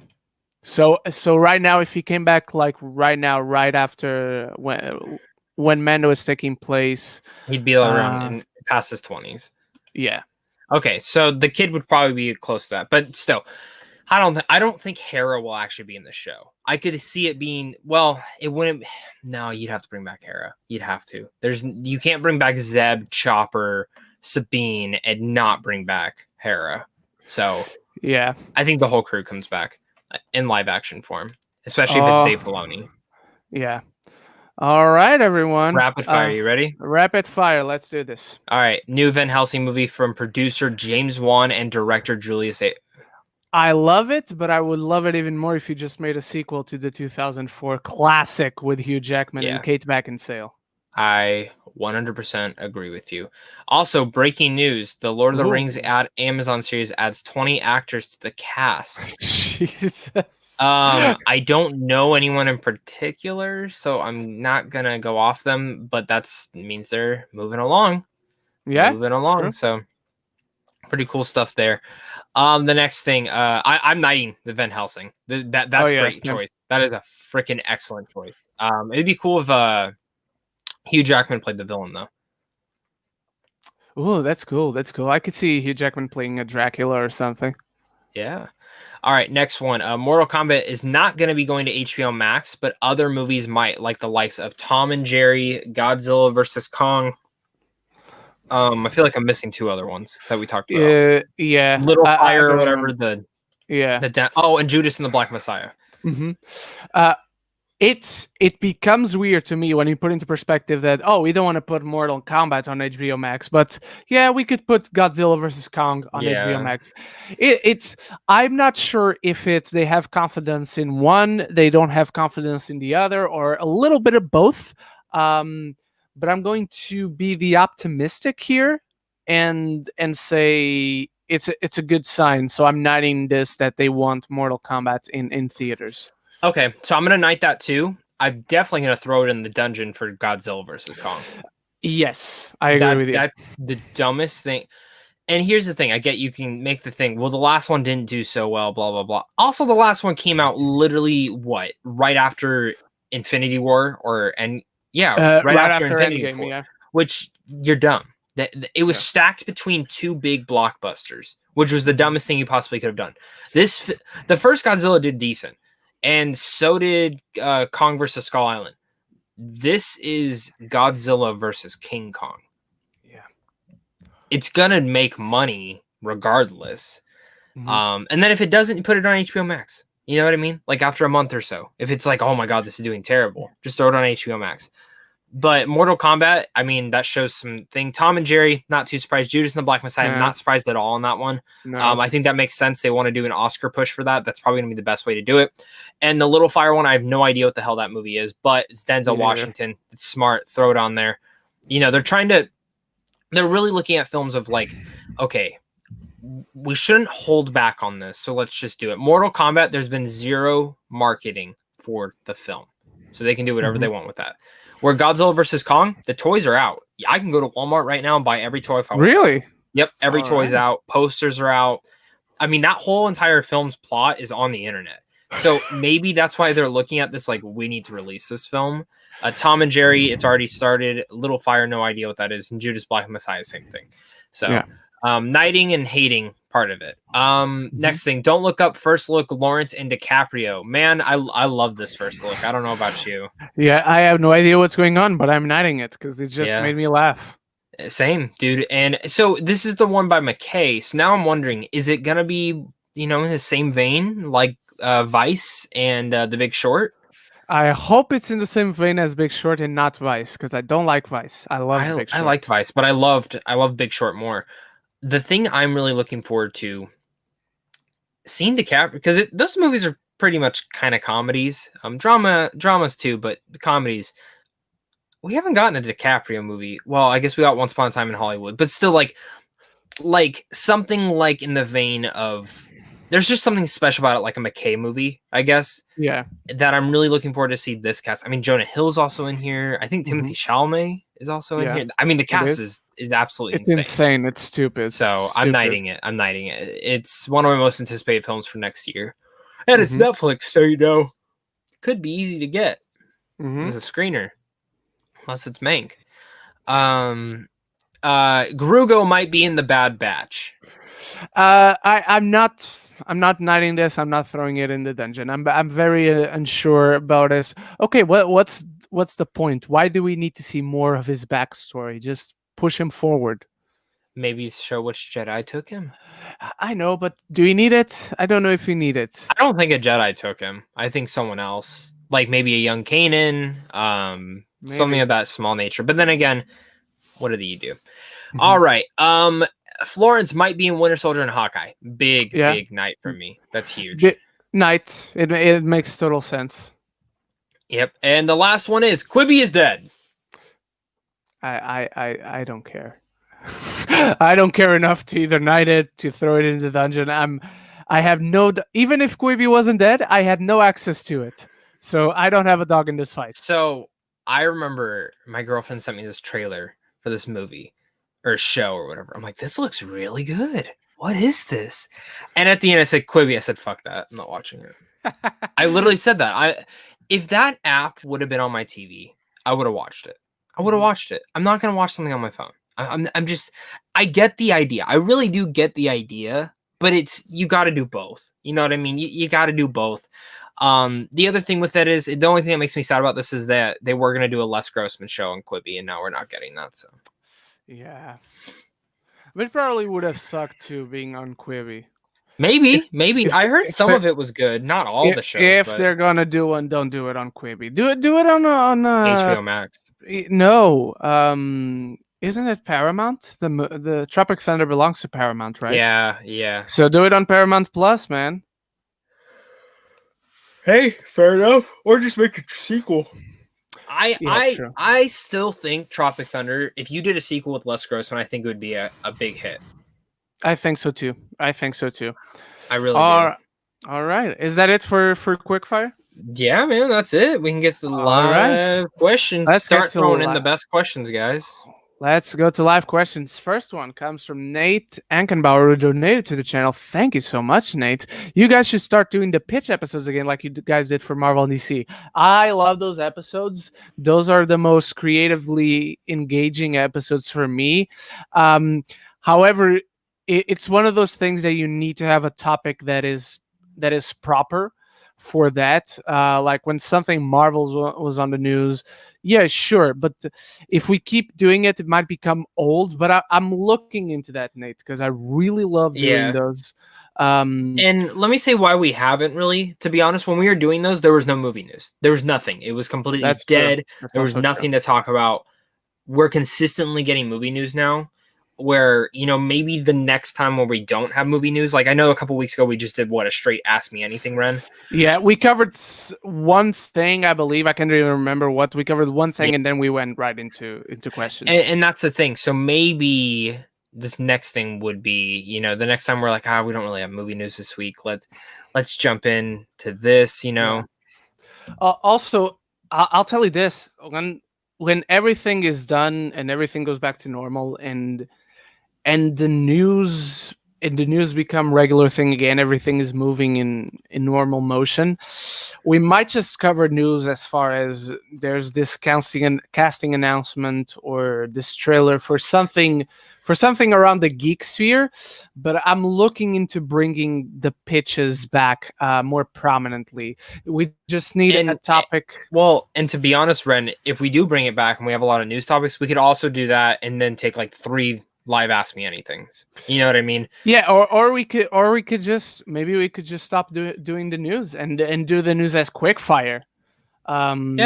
So right now, if he came back like right now, right after when Mando is taking place, he'd be around past his 20s. Yeah. Okay, so the kid would probably be close to that, but still, I don't think Hera will actually be in the show. I could see it being, well, it wouldn't. No, you'd have to bring back Hera. You'd have to. You can't bring back Zeb, Chopper, Sabine, and not bring back Hera. So yeah, I think the whole crew comes back in live action form, especially if it's Dave Filoni. Yeah. All right, everyone. Rapid fire. You ready? Rapid fire. Let's do this. All right. New Van Helsing movie from producer James Wan and director Julius A. I love it, but I would love it even more if you just made a sequel to the 2004 classic with Hugh Jackman and Kate Beckinsale. I 100% agree with you. Also, breaking news: the Lord of the Rings Amazon series adds 20 actors to the cast. Jesus. I don't know anyone in particular, so I'm not gonna go off them. But that means they're moving along. Yeah, moving along. Sure. So pretty cool stuff there. The next thing, I'm knighting the Van Helsing. That's a great choice. That is a freaking excellent choice. It'd be cool if Hugh Jackman played the villain though. Oh, that's cool. That's cool. I could see Hugh Jackman playing a Dracula or something. Yeah. All right, next one. Mortal Kombat is not going to be going to HBO Max, but other movies might, like the likes of Tom and Jerry, Godzilla versus Kong. I feel like I'm missing two other ones that we talked about. Yeah. Little Fire or whatever. And Judas and the Black Messiah. Mm-hmm. It becomes weird to me when you put into perspective that, we don't want to put Mortal Kombat on HBO Max, but yeah, we could put Godzilla versus Kong on HBO Max. I'm not sure if they have confidence in one, they don't have confidence in the other, or a little bit of both. But I'm going to be the optimistic here and say it's a good sign. So I'm knighting this that they want Mortal Kombat in theaters. Okay, so I'm going to knight that too. I'm definitely going to throw it in the dungeon for Godzilla versus Kong. Yes, I agree with you. That's the dumbest thing. And here's the thing. I get you can make the thing, well, the last one didn't do so well, blah, blah, blah. Also, the last one came out literally, right after Infinity War right after Infinity War, which you're dumb. It was stacked between two big blockbusters, which was the dumbest thing you possibly could have done. The first Godzilla did decent. And so did Kong versus Skull Island. This is Godzilla versus King Kong. Yeah. It's going to make money regardless. Mm-hmm. And then if it doesn't, put it on HBO Max. You know what I mean? Like after a month or so. If it's like, oh my God, this is doing terrible, just throw it on HBO Max. But Mortal Kombat, I mean, that shows something. Tom and Jerry, not too surprised. Judas and the Black Messiah, I'm not surprised at all on that one. No. I think that makes sense. They want to do an Oscar push for that. That's probably going to be the best way to do it. And the Little Fire one, I have no idea what the hell that movie is, but it's Denzel Washington. It's smart. Throw it on there. You know, they're really looking at films of like, okay, we shouldn't hold back on this, so let's just do it. Mortal Kombat, there's been zero marketing for the film, so they can do whatever they want with that. Where Godzilla versus Kong, the toys are out. I can go to Walmart right now and buy every toy if I want. Really? Yep, every toy's out. Posters are out. I mean, that whole entire film's plot is on the internet. So maybe that's why they're looking at this like, we need to release this film. Tom and Jerry, it's already started. Little Fire, no idea what that is. And Judas Black Messiah, same thing. So knighting and hating part of it. Next thing, Don't Look Up, first look, Lawrence and DiCaprio. Man, I love this first look. I don't know about you. Yeah, I have no idea what's going on, but I'm knighting it because it just made me laugh. Same, dude. And so this is the one by McKay. So now I'm wondering, is it gonna be, in the same vein like Vice and The Big Short? I hope it's in the same vein as Big Short and not Vice, because I don't like Vice. I loved Big I Short. liked Vice, but I loved Big Short more. The thing I'm really looking forward to seeing DiCaprio, because those movies are pretty much kind of comedies, dramas too, but the comedies. We haven't gotten a DiCaprio movie. Well, I guess we got Once Upon a Time in Hollywood, but still, like something like in the vein of. There's just something special about it, like a McKay movie, I guess. Yeah. That I'm really looking forward to see this cast. I mean, Jonah Hill's also in here. I think Timothy Chalamet is also in here. I mean, the cast is absolutely insane. It's insane. It's stupid. So I'm knighting it. It's one of my most anticipated films for next year. And it's Netflix, so could be easy to get as a screener. Unless it's Mank. Grugo might be in the Bad Batch. I'm not knighting this. I'm not throwing it in the dungeon. I'm very unsure about this. Okay, what's the point? Why do we need to see more of his backstory? Just push him forward. Maybe show which Jedi took him. I know, but do we need it? I don't know if we need it. I don't think a Jedi took him. I think someone else, like maybe a young Kanan, something of that small nature. But then again, what do you do? All right. Florence might be in Winter Soldier and Hawkeye. Big night for me. That's huge. Night. It makes total sense. Yep. And the last one is Quibi is dead. I don't care. I don't care enough to either knight it, to throw it in the dungeon. I have even if Quibi wasn't dead, I had no access to it. So I don't have a dog in this fight. So I remember my girlfriend sent me this trailer for this movie or show or whatever. I'm like, this looks really good. What is this? And at the end I said Quibi. I said, fuck that. I'm not watching it. I literally said that. If that app would have been on my TV, I would have watched it. I'm not going to watch something on my phone. I get the idea. I really do get the idea, but you got to do both. You know what I mean? You got to do both. The other thing with that is the only thing that makes me sad about this is that they were going to do a Les Grossman show on Quibi, and now we're not getting that. So, yeah, but it probably would have sucked too being on Quibi. Maybe. I heard some of it was good, not all the shows. If they're gonna do one, don't do it on Quibi. Do it on HBO Max. No, isn't it Paramount? The Tropic Thunder belongs to Paramount, right? Yeah. So do it on Paramount Plus, man. Hey, fair enough. Or just make a sequel. I still think Tropic Thunder, if you did a sequel with Les Grossman, I think it would be a big hit. I think so too. I really do. All right. Is that it for Quickfire? Yeah, man, that's it. We can get to the live questions. Let's start throwing in the best questions, guys. Let's go to live questions. First one comes from Nate Ankenbauer, who donated to the channel. Thank you so much, Nate. You guys should start doing the pitch episodes again like you guys did for Marvel and DC. I love those episodes. Those are the most creatively engaging episodes for me. However, it's one of those things that you need to have a topic that is proper for that. Like when something Marvel was on the news, yeah, sure. But if we keep doing it, it might become old. But I'm looking into that, Nate, because I really love doing those. And let me say why we haven't really. To be honest, when we were doing those, there was no movie news. There was nothing. It was completely dead. There was nothing to talk about. We're consistently getting movie news now. Where, maybe the next time when we don't have movie news, like I know a couple weeks ago we just did a straight Ask Me Anything, Ren. Yeah, we covered one thing, I believe. I can't even remember what. We covered one thing and then we went right into questions. And that's the thing. So maybe this next thing would be, the next time we're like, we don't really have movie news this week. Let's jump in to this, Yeah. Also, I'll tell you this. When everything is done and everything goes back to normal and the news and the news become regular thing again, everything is moving in normal motion, we might just cover news as far as there's this casting announcement or this trailer for something around the geek sphere. But I'm looking into bringing the pitches back more prominently. We just need a topic. Well, and to be honest, Ren, if we do bring it back and we have a lot of news topics, we could also do that and then take like 3 live Ask Me Anythings. You know what I mean? Yeah, or we could just stop doing the news and do the news as quick fire. And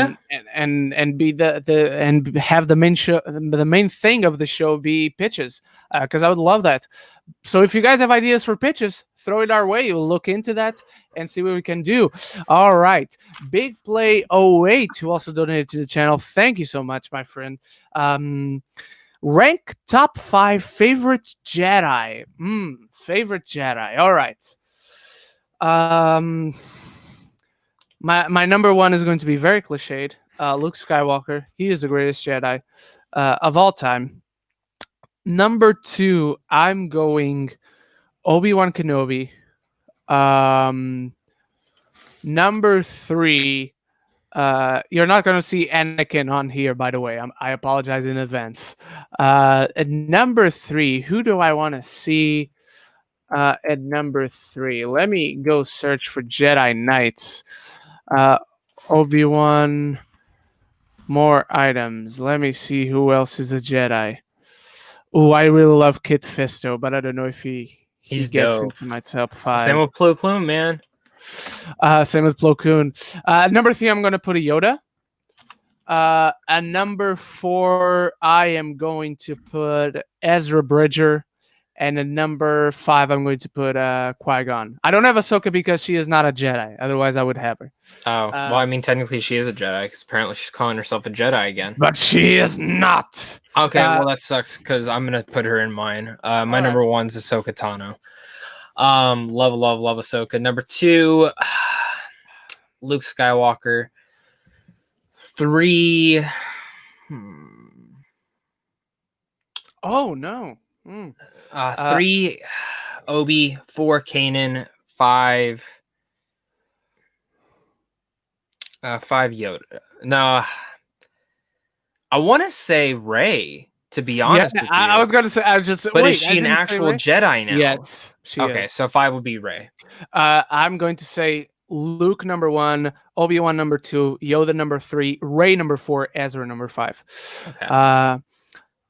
be and have the main thing of the show be pitches, because I would love that. So if you guys have ideas for pitches, throw it our way. We'll look into that and see what we can do. All right, Big Play 08, who also donated to the channel. Thank you so much, my friend. Rank top 5 favorite Jedi. Favorite Jedi. All right. My number 1 is going to be very cliched. Luke Skywalker. He is the greatest Jedi of all time. Number 2, I'm going ObiWan Kenobi. Number 3, you're not going to see Anakin on here, by the way. I apologize in advance. At number 3, who do I want to see at number 3? Let me go search for Jedi Knights. Obi-Wan, more items. Let me see who else is a Jedi. Oh, I really love Kit Fisto, but I don't know if he gets dope. into my top 5. Same with Plo Koon, man. Same with Plo Koon. Number 3, I'm going to put a Yoda. And number 4, I am going to put Ezra Bridger. And at number 5, I'm going to put Qui-Gon. I don't have Ahsoka because she is not a Jedi. Otherwise, I would have her. Oh, well, I mean, technically she is a Jedi because apparently she's calling herself a Jedi again. But she is not. Okay, well, that sucks because I'm going to put her in mine. My number 1's Ahsoka Tano. Love Ahsoka. Number 2, Luke Skywalker. 3, Oh, no. 3, Obi. 4, Kanan. 5, 5, Yoda. No, I want to say Rey. To be honest with you, I was going to say. But is she an actual Jedi now? Yes, she is. Okay, so 5 would be Rey. I'm going to say Luke number 1, Obi-Wan number 2, Yoda number 3, Rey number 4, Ezra number 5. Okay.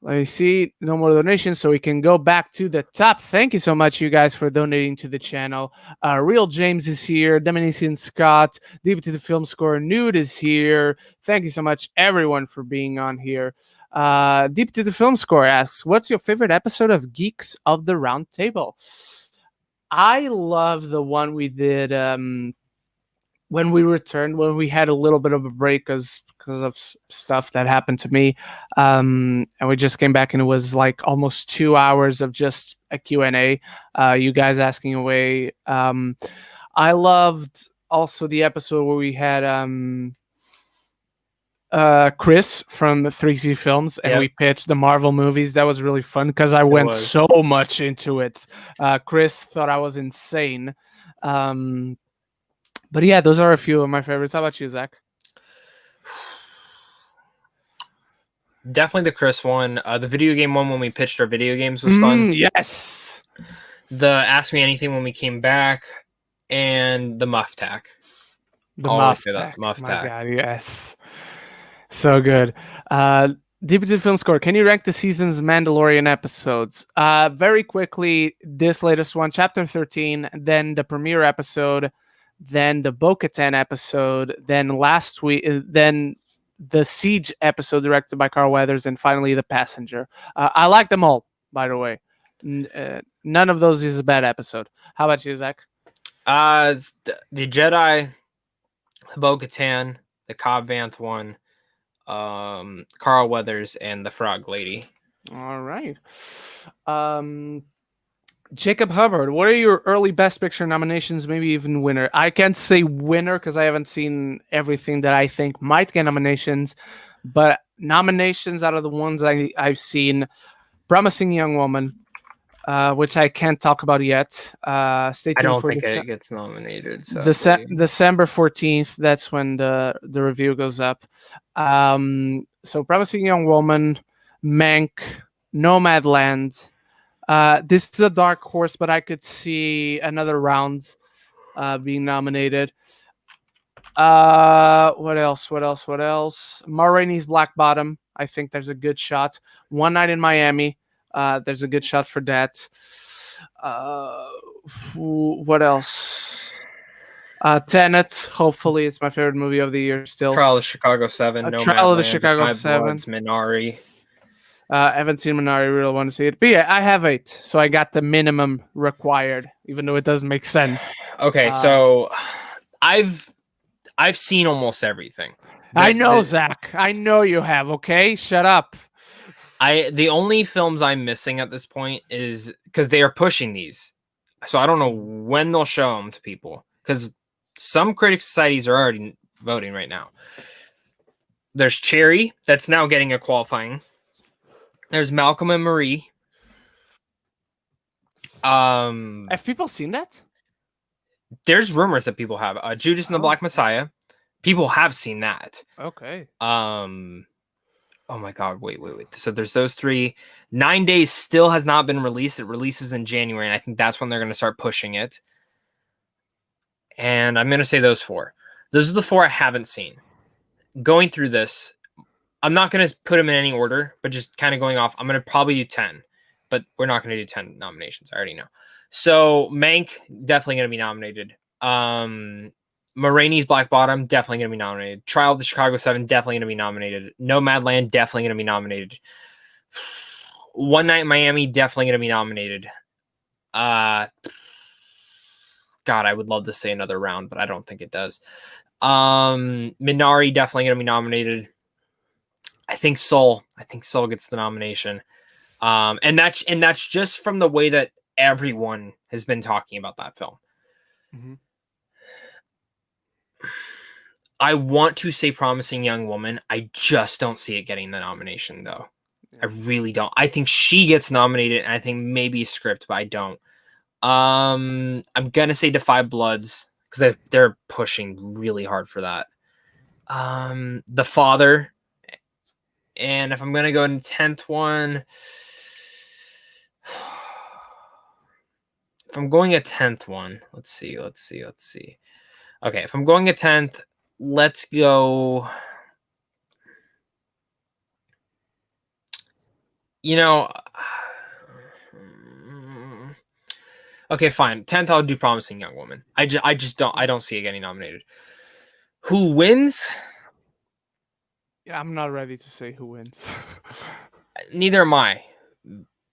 Let me see. No more donations, so we can go back to the top. Thank you so much, you guys, for donating to the channel. Real James is here. Dominician Scott. Deep to the Film Score. Nude is here. Thank you so much, everyone, for being on here. Deep to the Film Score asks, what's your favorite episode of Geeks of the Roundtable? I love the one we did when we returned, when we had a little bit of a break because of stuff that happened to me, and we just came back and it was like almost 2 hours of just a Q&A, you guys asking away. I loved also the episode where we had Chris from 3C Films and we pitched the Marvel movies. That was really fun because I went so much into it. Chris thought I was insane. But yeah, those are a few of my favorites. How about you, Zach? Definitely the Chris one. The video game one when we pitched our video games was fun. Yes. The Ask Me Anything when we came back, and the Muff Tack. The Muff Tack. My God, yes. So good. Deep into the Film Score. Can you rank the season's Mandalorian episodes? Very quickly, this latest one, Chapter 13, then the premiere episode, then the Bo-Katan episode, then last week, then the Siege episode directed by Carl Weathers, and finally the Passenger. I like them all, by the way. None of those is a bad episode. How about you, Zach? The Jedi, the Bo-Katan, the Cobb Vanth one, Carl Weathers, and the Frog Lady. All right. Jacob Hubbard, what are your early Best Picture nominations, maybe even winner? I can't say winner because I haven't seen everything that I think might get nominations, but nominations out of the ones I've seen: Promising Young Woman, which I can't talk about yet. Stay tuned I don't for think it gets nominated. December 14th. That's when the review goes up. So Promising Young Woman, Mank, Nomadland. This is a dark horse, but I could see another round being nominated. What else? Ma Rainey's Black Bottom. I think there's a good shot. One Night in Miami. There's a good shot for that. What else? Tenet. Hopefully, it's my favorite movie of the year still. Trial of Chicago 7. Trial of the Chicago 7. Minari. I haven't seen Minari. Really want to see it. But yeah, I have 8, so I got the minimum required, even though it doesn't make sense. Okay, so I've seen almost everything. I know, Zach. I know you have. Okay, shut up. The only films I'm missing at this point is because they are pushing these, so I don't know when they'll show them to people. Because some critic societies are already voting right now. There's Cherry that's now getting a qualifying. There's Malcolm and Marie. Have people seen that? There's rumors that people have. Judas and the Black Messiah. People have seen that. Okay. Oh my God! Wait. So there's those 3. 9 Days still has not been released. It releases in January, and I think that's when they're going to start pushing it. And I'm going to say those 4. Those are the 4 I haven't seen. Going through this, I'm not going to put them in any order, but just kind of going off, I'm going to probably do 10. But we're not going to do 10 nominations. I already know. So Mank, definitely going to be nominated. Ma Rainey's Black Bottom, definitely going to be nominated. Trial of the Chicago 7, definitely going to be nominated. Nomadland, definitely going to be nominated. One Night in Miami, definitely going to be nominated. God, I would love to say another round, but I don't think it does. Minari, definitely going to be nominated. I think Soul gets the nomination. And that's just from the way that everyone has been talking about that film. Mm-hmm. I want to say Promising Young Woman. I just don't see it getting the nomination, though. Yeah. I really don't. I think she gets nominated, and I think maybe a script, but I don't. I'm gonna say Defy Bloods because they're pushing really hard for that. The Father, and if I'm gonna go in 10th one, if I'm going a 10th one, let's see. Okay, if I'm going a 10th, let's go. Okay, fine. 10th, I'll do Promising Young Woman. I just don't see it getting nominated. Who wins? Yeah, I'm not ready to say who wins. Neither am I,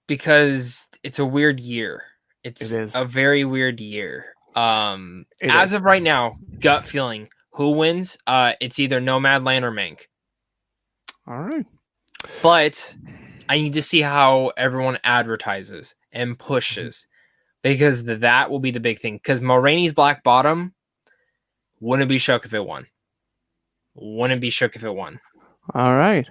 because it's a weird year. It is a very weird year. As of right now, gut feeling, who wins? It's either Nomadland or Mank. All right. But I need to see how everyone advertises and pushes, because that will be the big thing. Because Ma Rainey's Black Bottom wouldn't be shook if it won. All right.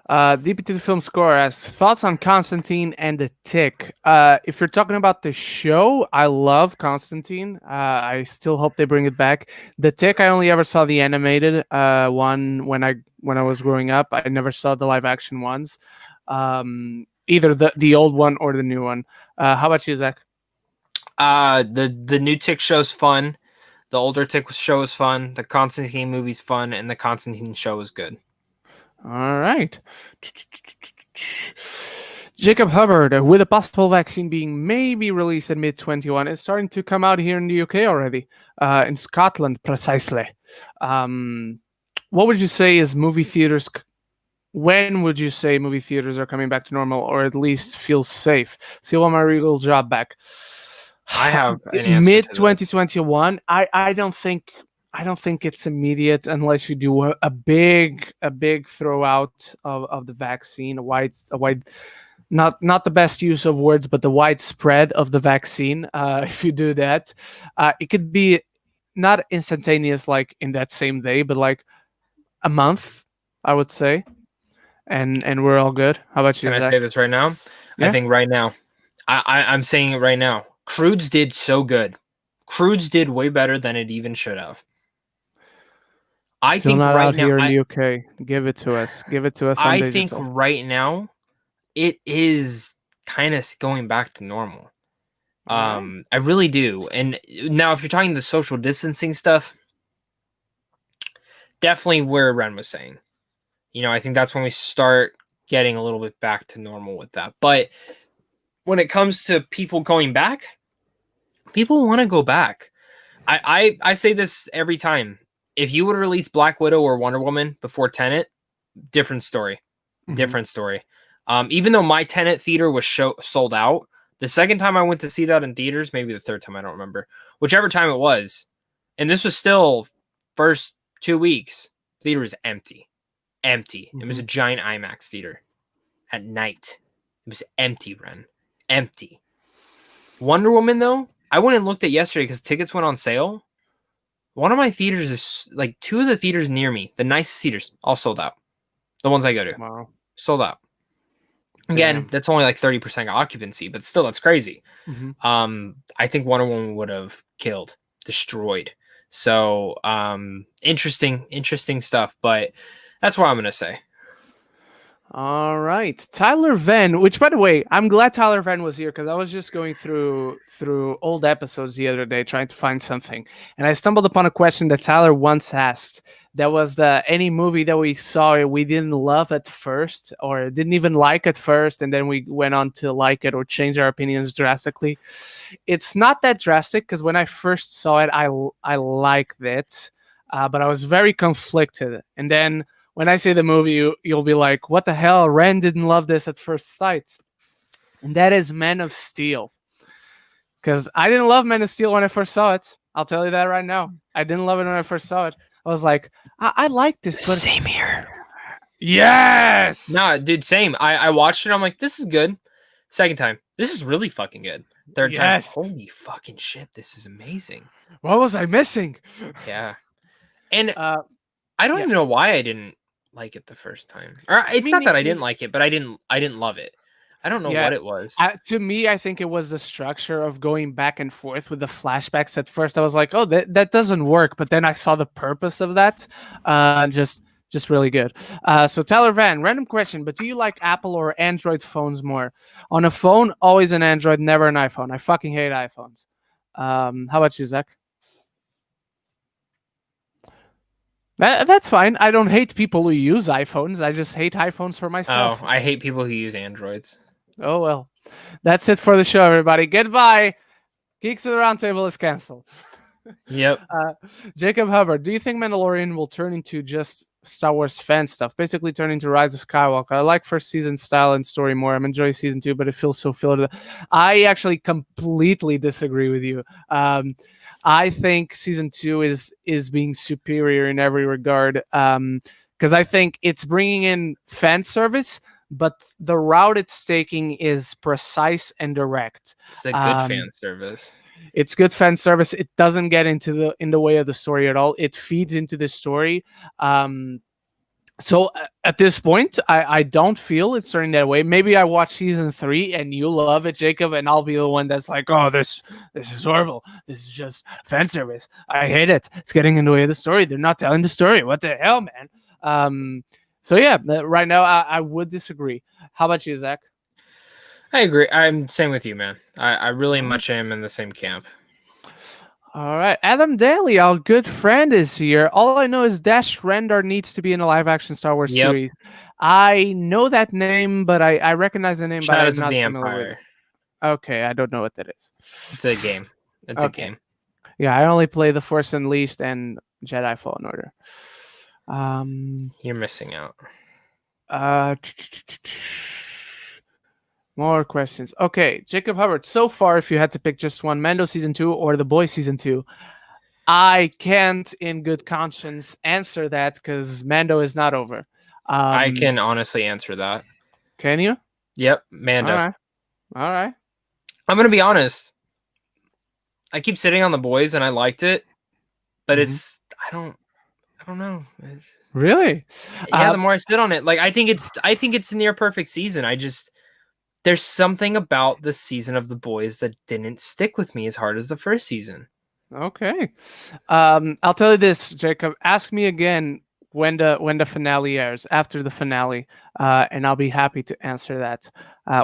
DP to the Film Score asks, thoughts on Constantine and the Tick? If you're talking about the show, I love Constantine. I still hope they bring it back. The Tick, I only ever saw the animated one when I was growing up. I never saw the live action ones, either the old one or the new one. How about you, Zach? The new Tick show's fun. The older Tick show is fun. The Constantine movie's fun, and the Constantine show is good. All right. Jacob Hubbard, with a possible vaccine being maybe released in mid-21, it's starting to come out here in the UK already, in Scotland precisely. What would you say is movie theaters? When would you say movie theaters are coming back to normal, or at least feel safe? Still want my real job back. I have an answer. Mid-2021. I don't think it's immediate unless you do a big throwout of the vaccine, a wide not the best use of words, but the widespread of the vaccine. If you do that, it could be not instantaneous, like in that same day, but like a month, I would say, and we're all good. How about you? Can I say this right now? Yeah? I think right now, I'm saying it right now. Crudes did so good. Crudes did way better than it even should have. I Still think not right out now, here in the UK. Give it to us. Give it to us on I think digital. right now it is kind of going back to normal. All right. I really do. And now, if you're talking the social distancing stuff, definitely where Ren was saying. I think that's when we start getting a little bit back to normal with that. But when it comes to people going back, people want to go back. I say this every time. If you would release Black Widow or Wonder Woman before Tenet, different story. Different story. Even though my Tenet theater was sold out, the second time I went to see that in theaters, maybe the third time, I don't remember, whichever time it was, and this was still first 2 weeks, theater was empty. Empty. It was a giant IMAX theater at night. It was empty, Ren. Empty. Wonder Woman, though, I went and looked at yesterday because tickets went on sale. One of my theaters is like 2 of the theaters near me, the nicest theaters, all sold out. The ones I go to. Wow. Sold out. Again, that's only like 30% occupancy, but still, that's crazy. I think Wonder Woman would have killed, destroyed. So, interesting stuff, but that's what I'm going to say. All right, Tyler Venn. Which, by the way, I'm glad Tyler Venn was here because I was just going through old episodes the other day trying to find something, and I stumbled upon a question that Tyler once asked. That was any movie that we saw we didn't love at first or didn't even like at first, and then we went on to like it or change our opinions drastically. It's not that drastic because when I first saw it, I liked it, but I was very conflicted, and then. When I say the movie, you'll be like, what the hell? Ren didn't love this at first sight. And that is Man of Steel. Because I didn't love Man of Steel when I first saw it. I'll tell you that right now. I didn't love it when I first saw it. I was like, I like this. But same here. Yes! Nah, dude, same. I watched it. I'm like, this is good. Second time, this is really fucking good. Third time, holy fucking shit, this is amazing. What was I missing? Yeah. And I don't even know why I didn't like it the first time. Or it's not that I didn't like it, but I didn't love it. I don't know what it was. To me, I think it was the structure of going back and forth with the flashbacks. At first, I was like, "Oh, that doesn't work," but then I saw the purpose of that. Just really good. So Tyler Van, random question, but do you like Apple or Android phones more? On a phone, always an Android, never an iPhone. I fucking hate iPhones. How about you, Zach? That's fine. I don't hate people who use iPhones. I just hate iPhones for myself. Oh, I hate people who use Androids. Oh, well. That's it for the show, everybody. Goodbye. Geeks of the Roundtable is canceled. Yep. Jacob Hubbard, do you think Mandalorian will turn into just Star Wars fan stuff? Basically turn into Rise of Skywalker. I like first season style and story more. I'm enjoying season 2, but it feels so filled. I actually completely disagree with you. I think season 2 is being superior in every regard because I think it's bringing in fan service, but the route it's taking is precise and direct. It's a good fan service. It's good fan service. It doesn't get in the way of the story at all. It feeds into the story. So at this point, I don't feel it's turning that way. Maybe I watch season 3 and you love it, Jacob, and I'll be the one that's like, oh, this is horrible. This is just fan service. I hate it. It's getting in the way of the story. They're not telling the story. What the hell, man? So yeah, right now I would disagree. How about you, Zach? I agree. I'm same with you, man. I really much am in the same camp. All right, Adam Daly, our good friend, is here. All I know is Dash Rendar needs to be in a live-action Star Wars series. I know that name, but I recognize the name, Shadows but I'm not of the familiar Empire. with it. Okay, I don't know what that is. It's a game. It's a game. Yeah, I only play The Force Unleashed and Jedi Fallen Order. You're missing out. More questions. Okay, Jacob Hubbard. So far, if you had to pick just one, Mando season 2 or The Boys season 2, I can't, in good conscience, answer that because Mando is not over. I can honestly answer that. Can you? Yep, Mando. All right. I'm gonna be honest. I keep sitting on The Boys and I liked it, but it's I don't know. Really? Yeah, the more I sit on it, like I think it's a near perfect season. I just there's something about the season of The Boys that didn't stick with me as hard as the first season. Okay. I'll tell you this, Jacob. Ask me again when the finale airs, after the finale, and I'll be happy to answer that.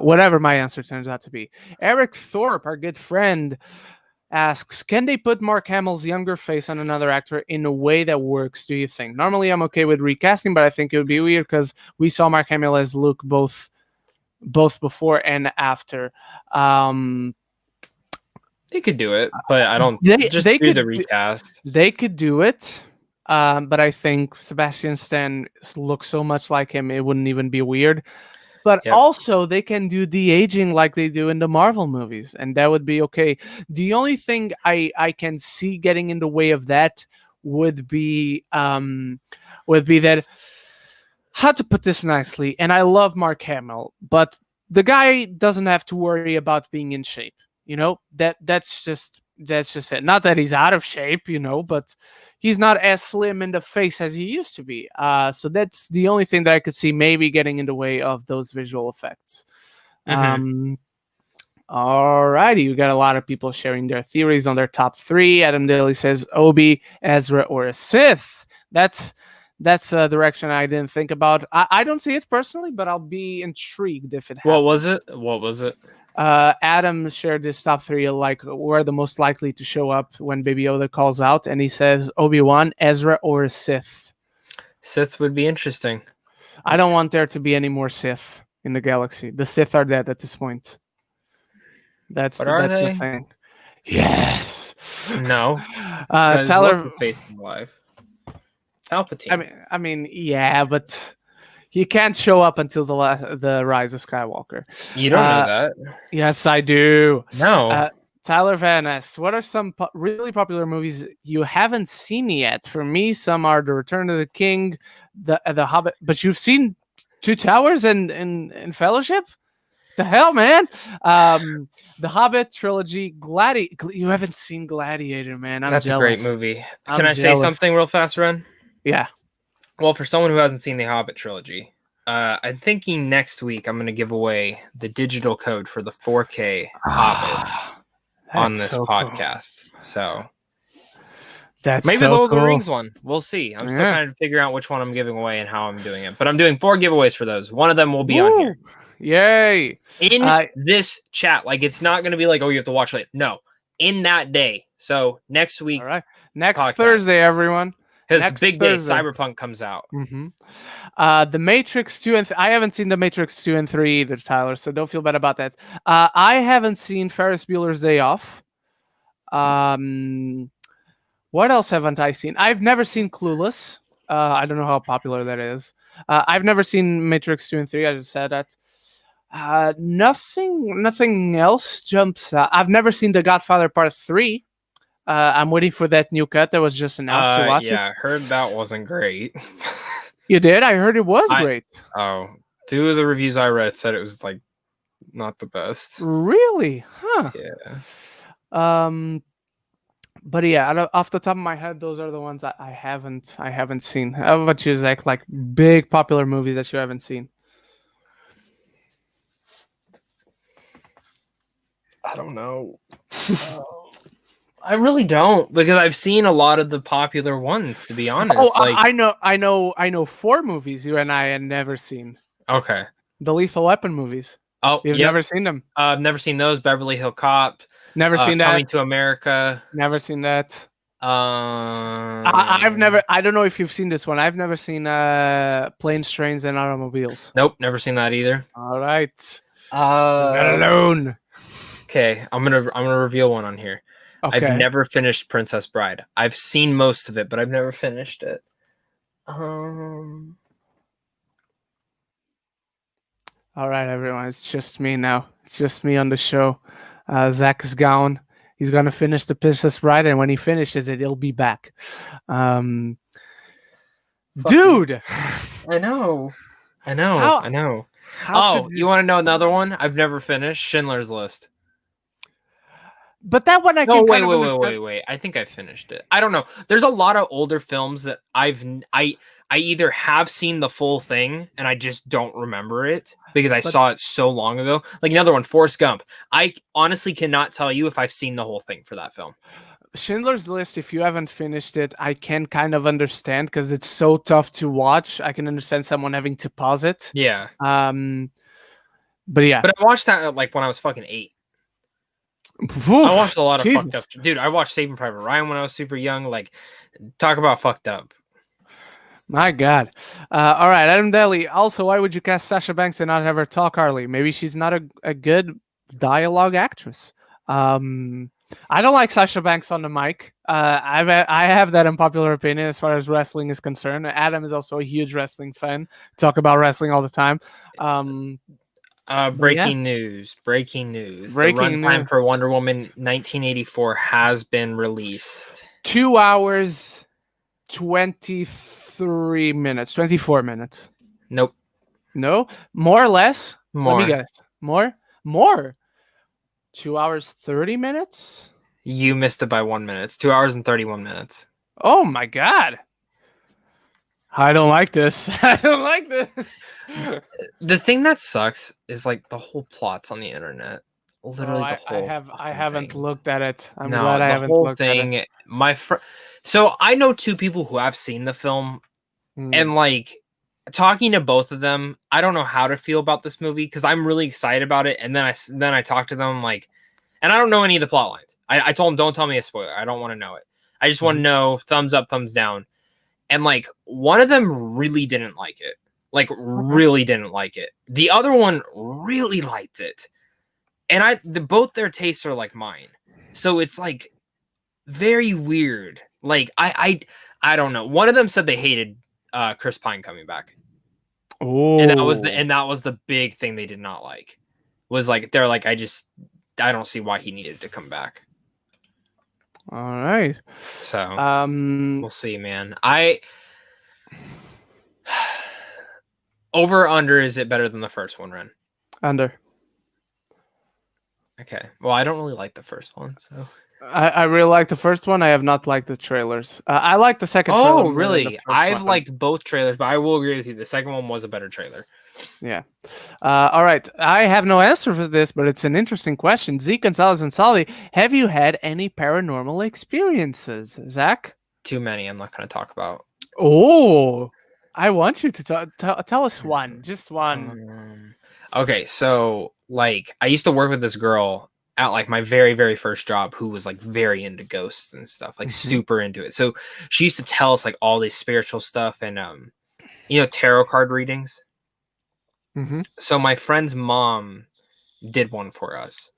Whatever my answer turns out to be. Eric Thorpe, our good friend, asks, can they put Mark Hamill's younger face on another actor in a way that works, do you think? Normally I'm okay with recasting, but I think it would be weird because we saw Mark Hamill as Luke both before and after. They could do it, but I don't They do the recast. They could do it, but I think Sebastian Stan looks so much like him, it wouldn't even be weird. But also, they can do de-aging like they do in the Marvel movies, and that would be okay. The only thing I can see getting in the way of that would be that, how to put this nicely, and I love Mark Hamill, but the guy doesn't have to worry about being in shape. That's just it. Not that he's out of shape, but he's not as slim in the face as he used to be. So that's the only thing that I could see maybe getting in the way of those visual effects. Alrighty, we got a lot of people sharing their theories on their top 3. Adam Daly says Obi, Ezra, or a Sith. That's a direction I didn't think about. I don't see it personally, but I'll be intrigued if it happens. What was it? Adam shared this top 3, like where the most likely to show up when Baby Yoda calls out, and he says Obi-Wan, Ezra, or Sith. Sith would be interesting. I don't want there to be any more Sith in the galaxy. The Sith are dead at this point. That's the thing. Yes. No. Tyler, faith in life. Palpatine. I mean, yeah, but he can't show up until the Rise of Skywalker. You don't know that. Yes, I do. No. Tyler Van Ness, what are some really popular movies you haven't seen yet? For me, some are The Return of the King, The Hobbit. But you've seen Two Towers and Fellowship? The hell, man! The Hobbit trilogy, You haven't seen Gladiator, man. That's jealous. A great movie. Can I say something real fast, Ren? Yeah. Well, for someone who hasn't seen the Hobbit trilogy, I'm thinking next week I'm going to give away the digital code for the 4K Hobbit on this podcast. Cool. So that's maybe so the Lord of the cool. Rings one. We'll see. I'm still kind of figuring out which one I'm giving away and how I'm doing it. But I'm doing 4 giveaways for those. One of them will be on here. Yay! In this chat. Like, it's not going to be like, oh, you have to watch it. No. In that day. So next week. All right. Next podcast. Thursday, everyone. Because big day, Cyberpunk comes out. Mm-hmm. The Matrix 2 and I haven't seen The Matrix 2 and 3 either, Tyler, so don't feel bad about that. I haven't seen Ferris Bueller's Day Off. What else haven't I seen? I've never seen Clueless. I don't know how popular that is. I've never seen Matrix 2 and 3. I just said that. Nothing else jumps out. I've never seen The Godfather Part 3. I'm waiting for that new cut that was just announced to watch it. Yeah, I heard that wasn't great. You did? I heard it was great. Oh, 2 of the reviews I read said it was like not the best. Really? Huh. Yeah. But yeah, off the top of my head, those are the ones that I haven't seen. How about you, Zach? Like big popular movies that you haven't seen? I don't know. I really don't, because I've seen a lot of the popular ones, to be honest. Oh, like, I know 4 movies you and I had never seen. Okay. The Lethal Weapon movies. Oh, you've never seen them? I've never seen those. Beverly Hill Cop. Never seen that. Coming to America. Never seen that. I've never. I don't know if you've seen this one. I've never seen Planes, Trains, and Automobiles. Nope, never seen that either. All right. Not alone. Okay, I'm gonna reveal one on here. Okay. I've never finished Princess Bride. I've seen most of it, but I've never finished it. All right, everyone. It's just me now. It's just me on the show. Zach is gone. He's gonna finish the Princess Bride, and when he finishes it, he'll be back. Dude, I know. Oh, you want to know another one? I've never finished Schindler's List. But that one I No, can wait, kind of wait, wait, understand. wait, wait. I think I finished it. I don't know. There's a lot of older films that I either have seen the full thing and I just don't remember it because I But saw it so long ago. Like another one, Forrest Gump. I honestly cannot tell you if I've seen the whole thing for that film. Schindler's List, if you haven't finished it, I can kind of understand because it's so tough to watch. I can understand someone having to pause it. Yeah. Um, but yeah. But I watched that like when I was fucking 8. Oof, I watched a lot of fucked up. Jesus. Dude, I watched Saving Private Ryan when I was super young. Like, talk about fucked up. My God. All right, Adam Daly. Also, why would you cast Sasha Banks and not have her talk Harley? Maybe she's not a good dialogue actress. I don't like Sasha Banks on the mic. I have that unpopular opinion as far as wrestling is concerned. Adam is also a huge wrestling fan. Talk about wrestling all the time. Breaking news. Breaking news. Breaking The runtime news. for Wonder Woman 1984 has been released. 2 hours, 23 minutes, 24 minutes. Nope. No? More or less? More. Let me guess. More? More. 2 hours, 30 minutes? You missed it by 1 minute. It's 2 hours and 31 minutes. Oh my God. I don't like this. I don't like this. The thing that sucks is like the whole plot's on the internet. Literally the whole I haven't thing. looked at it. I'm No, glad I the haven't whole looked at it. thing. So I know 2 people who have seen the film, and like talking to both of them, I don't know how to feel about this movie because I'm really excited about it. And then I talked to them like, and I don't know any of the plot lines. I told them, don't tell me a spoiler. I don't want to know it. I just want to know thumbs up, thumbs down. And like one of them really didn't like it. Like really didn't like it. The other one really liked it. And both their tastes are like mine. So it's like very weird. Like I don't know. One of them said they hated Chris Pine coming back. Oh. And that was the big thing they did not like. Was like they're like I don't see why he needed to come back. All right. So we'll see, man. Over or under, is it better than the first one, Ren? Under. Okay. Well, I don't really like the first one, so I really like the first one. I have not liked the trailers. I like the second trailer. Oh, really? I've liked both trailers, but I will agree with you. The second one was a better trailer. Yeah. All right. I have no answer for this, but it's an interesting question. Zeke Gonzalez and Sally, have you had any paranormal experiences, Zach? Too many. I'm not going to talk about. Oh, I want you to tell us one. Just one. Okay. So, like, I used to work with this girl at like my very, very first job who was like very into ghosts and stuff, like super into it. So she used to tell us like all this spiritual stuff and, tarot card readings. So my friend's mom did one for us,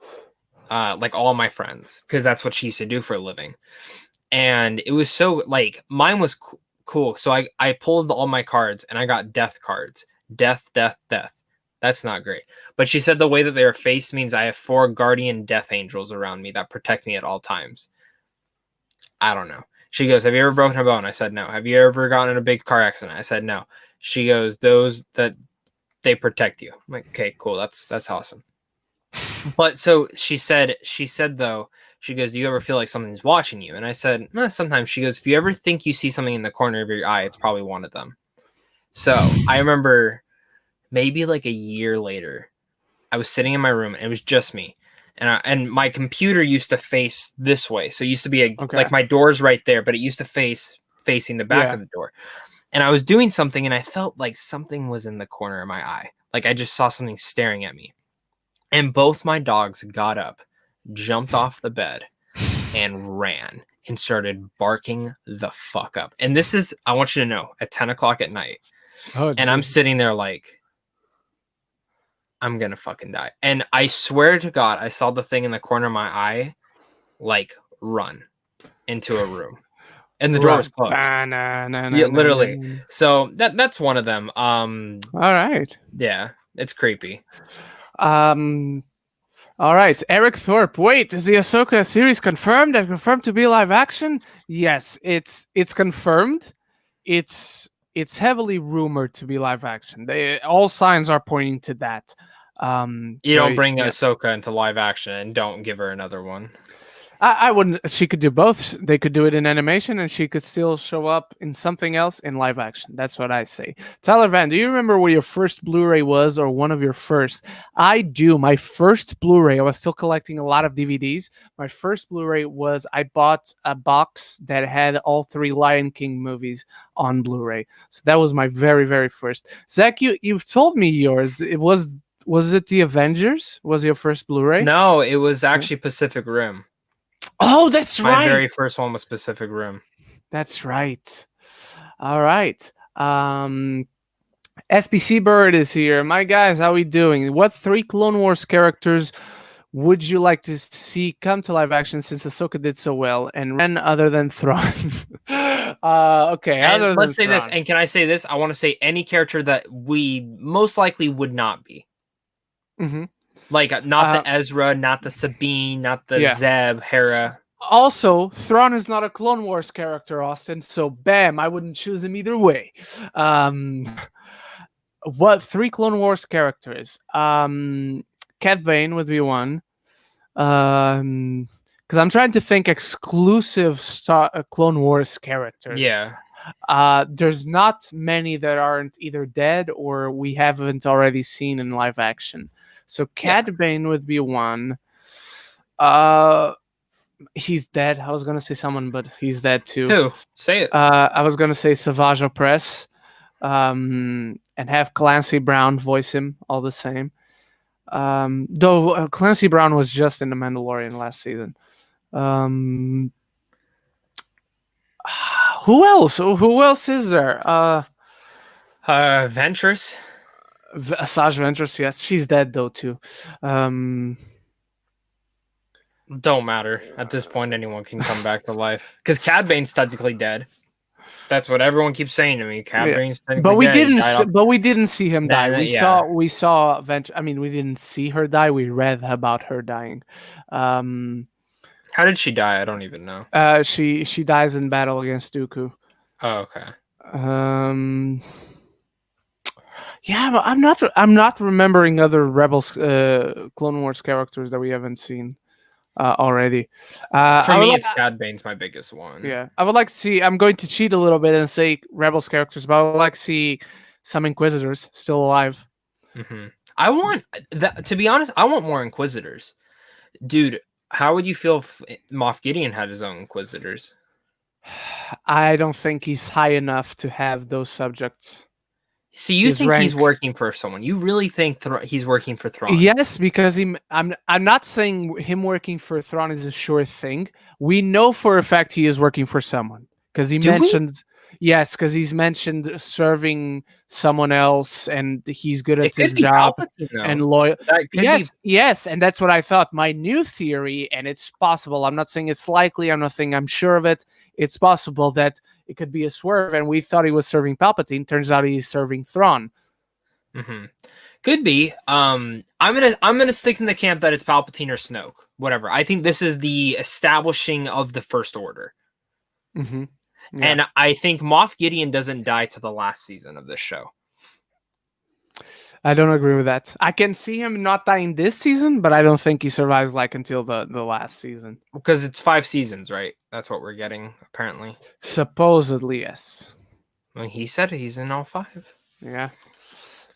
like all my friends, because that's what she used to do for a living. And it was so like mine was cool. So I pulled all my cards and I got death cards. Death, death, death. That's not great. But she said the way that they are faced means I have 4 guardian death angels around me that protect me at all times. I don't know. She goes, have you ever broken a bone? I said, no. Have you ever gotten in a big car accident? I said, no. She goes, those that they protect you. I'm like, okay, cool. That's awesome. But so she said though, she goes, do you ever feel like something's watching you? And I said, sometimes. She goes, if you ever think you see something in the corner of your eye, it's probably one of them. So I remember maybe like a year later, I was sitting in my room and it was just me. And my computer used to face this way. So it used to be like my door's right there, but it used to facing the back of the door. And I was doing something and I felt like something was in the corner of my eye. Like I just saw something staring at me. And both my dogs got up, jumped off the bed, and ran and started barking the fuck up. And this is, I want you to know, at 10 o'clock at night. And I'm sitting there like, I'm going to fucking die. And I swear to God, I saw the thing in the corner of my eye, like run into a room. And the door was closed. Literally. So that's one of them. All right. Yeah, it's creepy. All right, Eric Thorpe. Wait, is the Ahsoka series confirmed and confirmed to be live action? Yes, it's confirmed. It's heavily rumored to be live action. All signs are pointing to that. You don't bring Ahsoka into live action and don't give her another one. I wouldn't. She could do both. They could do it in animation, and she could still show up in something else in live action. That's what I say. Tyler Van, do you remember what your first Blu-ray was, or one of your first? I do. My first Blu-ray. I was still collecting a lot of DVDs. My first Blu-ray was I bought a box that had all 3 Lion King movies on Blu-ray. So that was my very, very first. Zach, you've told me yours. It was it the Avengers? Was your first Blu-ray? No, it was actually Pacific Rim. Oh, that's right. My very first one was Pacific Rim. That's right. All right. SBC Bird is here. My guys, how we doing? What 3 Clone Wars characters would you like to see come to live action since Ahsoka did so well? And Ren other than Thrawn. Okay. And let's say this. And can I say this? I want to say any character that we most likely would not be. Mm-hmm. Like, not the Ezra, not the Sabine, not the Zeb, Hera. Also, Thrawn is not a Clone Wars character, Austin, so bam, I wouldn't choose him either way. What 3 Clone Wars characters? Cat Bane would be one. Because I'm trying to think exclusive Clone Wars characters. Yeah. There's not many that aren't either dead or we haven't already seen in live action. So Cad Bane would be one. He's dead. I was gonna say someone, but he's dead too. Who? Say it. I was gonna say Savage Opress, and have Clancy Brown voice him all the same. Though Clancy Brown was just in The Mandalorian last season. Who else? Who else is there? Ventress. Asajj Ventress, yes. She's dead though too. Don't matter. At this point, anyone can come back to life. Because Cad Bane's technically dead. That's what everyone keeps saying to me. Cad Bane's technically dead. But we didn't see him die. We saw I mean, we didn't see her die. We read about her dying. How did she die? I don't even know. She dies in battle against Dooku. Oh, okay. Yeah, but I'm not remembering other Rebels Clone Wars characters that we haven't seen already. For me, it's Cad Bane's my biggest one. Yeah, I would like to see. I'm going to cheat a little bit and say Rebels characters, but I would like to see some Inquisitors still alive. Mm-hmm. I want that. To be honest, I want more Inquisitors, dude. How would you feel if Moff Gideon had his own Inquisitors? I don't think he's high enough to have those subjects. So you think he's working for someone? You really think he's working for Thrawn? Yes, because I'm not saying him working for Thrawn is a sure thing. We know for a fact he is working for someone because he mentioned. Yes, because he's mentioned serving someone else, and he's good at his job and loyal. Yes, and that's what I thought. My new theory, and it's possible. I'm not saying it's likely. I'm not saying I'm sure of it. It's possible that it could be a swerve, and we thought he was serving Palpatine. Turns out he's serving Thrawn. Mm-hmm. Could be. I'm gonna stick in the camp that it's Palpatine or Snoke. Whatever. I think this is the establishing of the First Order. Mm-hmm. Yeah. And I think Moff Gideon doesn't die to the last season of this show. I don't agree with that. I can see him not dying this season, but I don't think he survives until the last season. Because it's 5 seasons, right? That's what we're getting, apparently. Supposedly, yes. Well, he said he's in all 5. Yeah.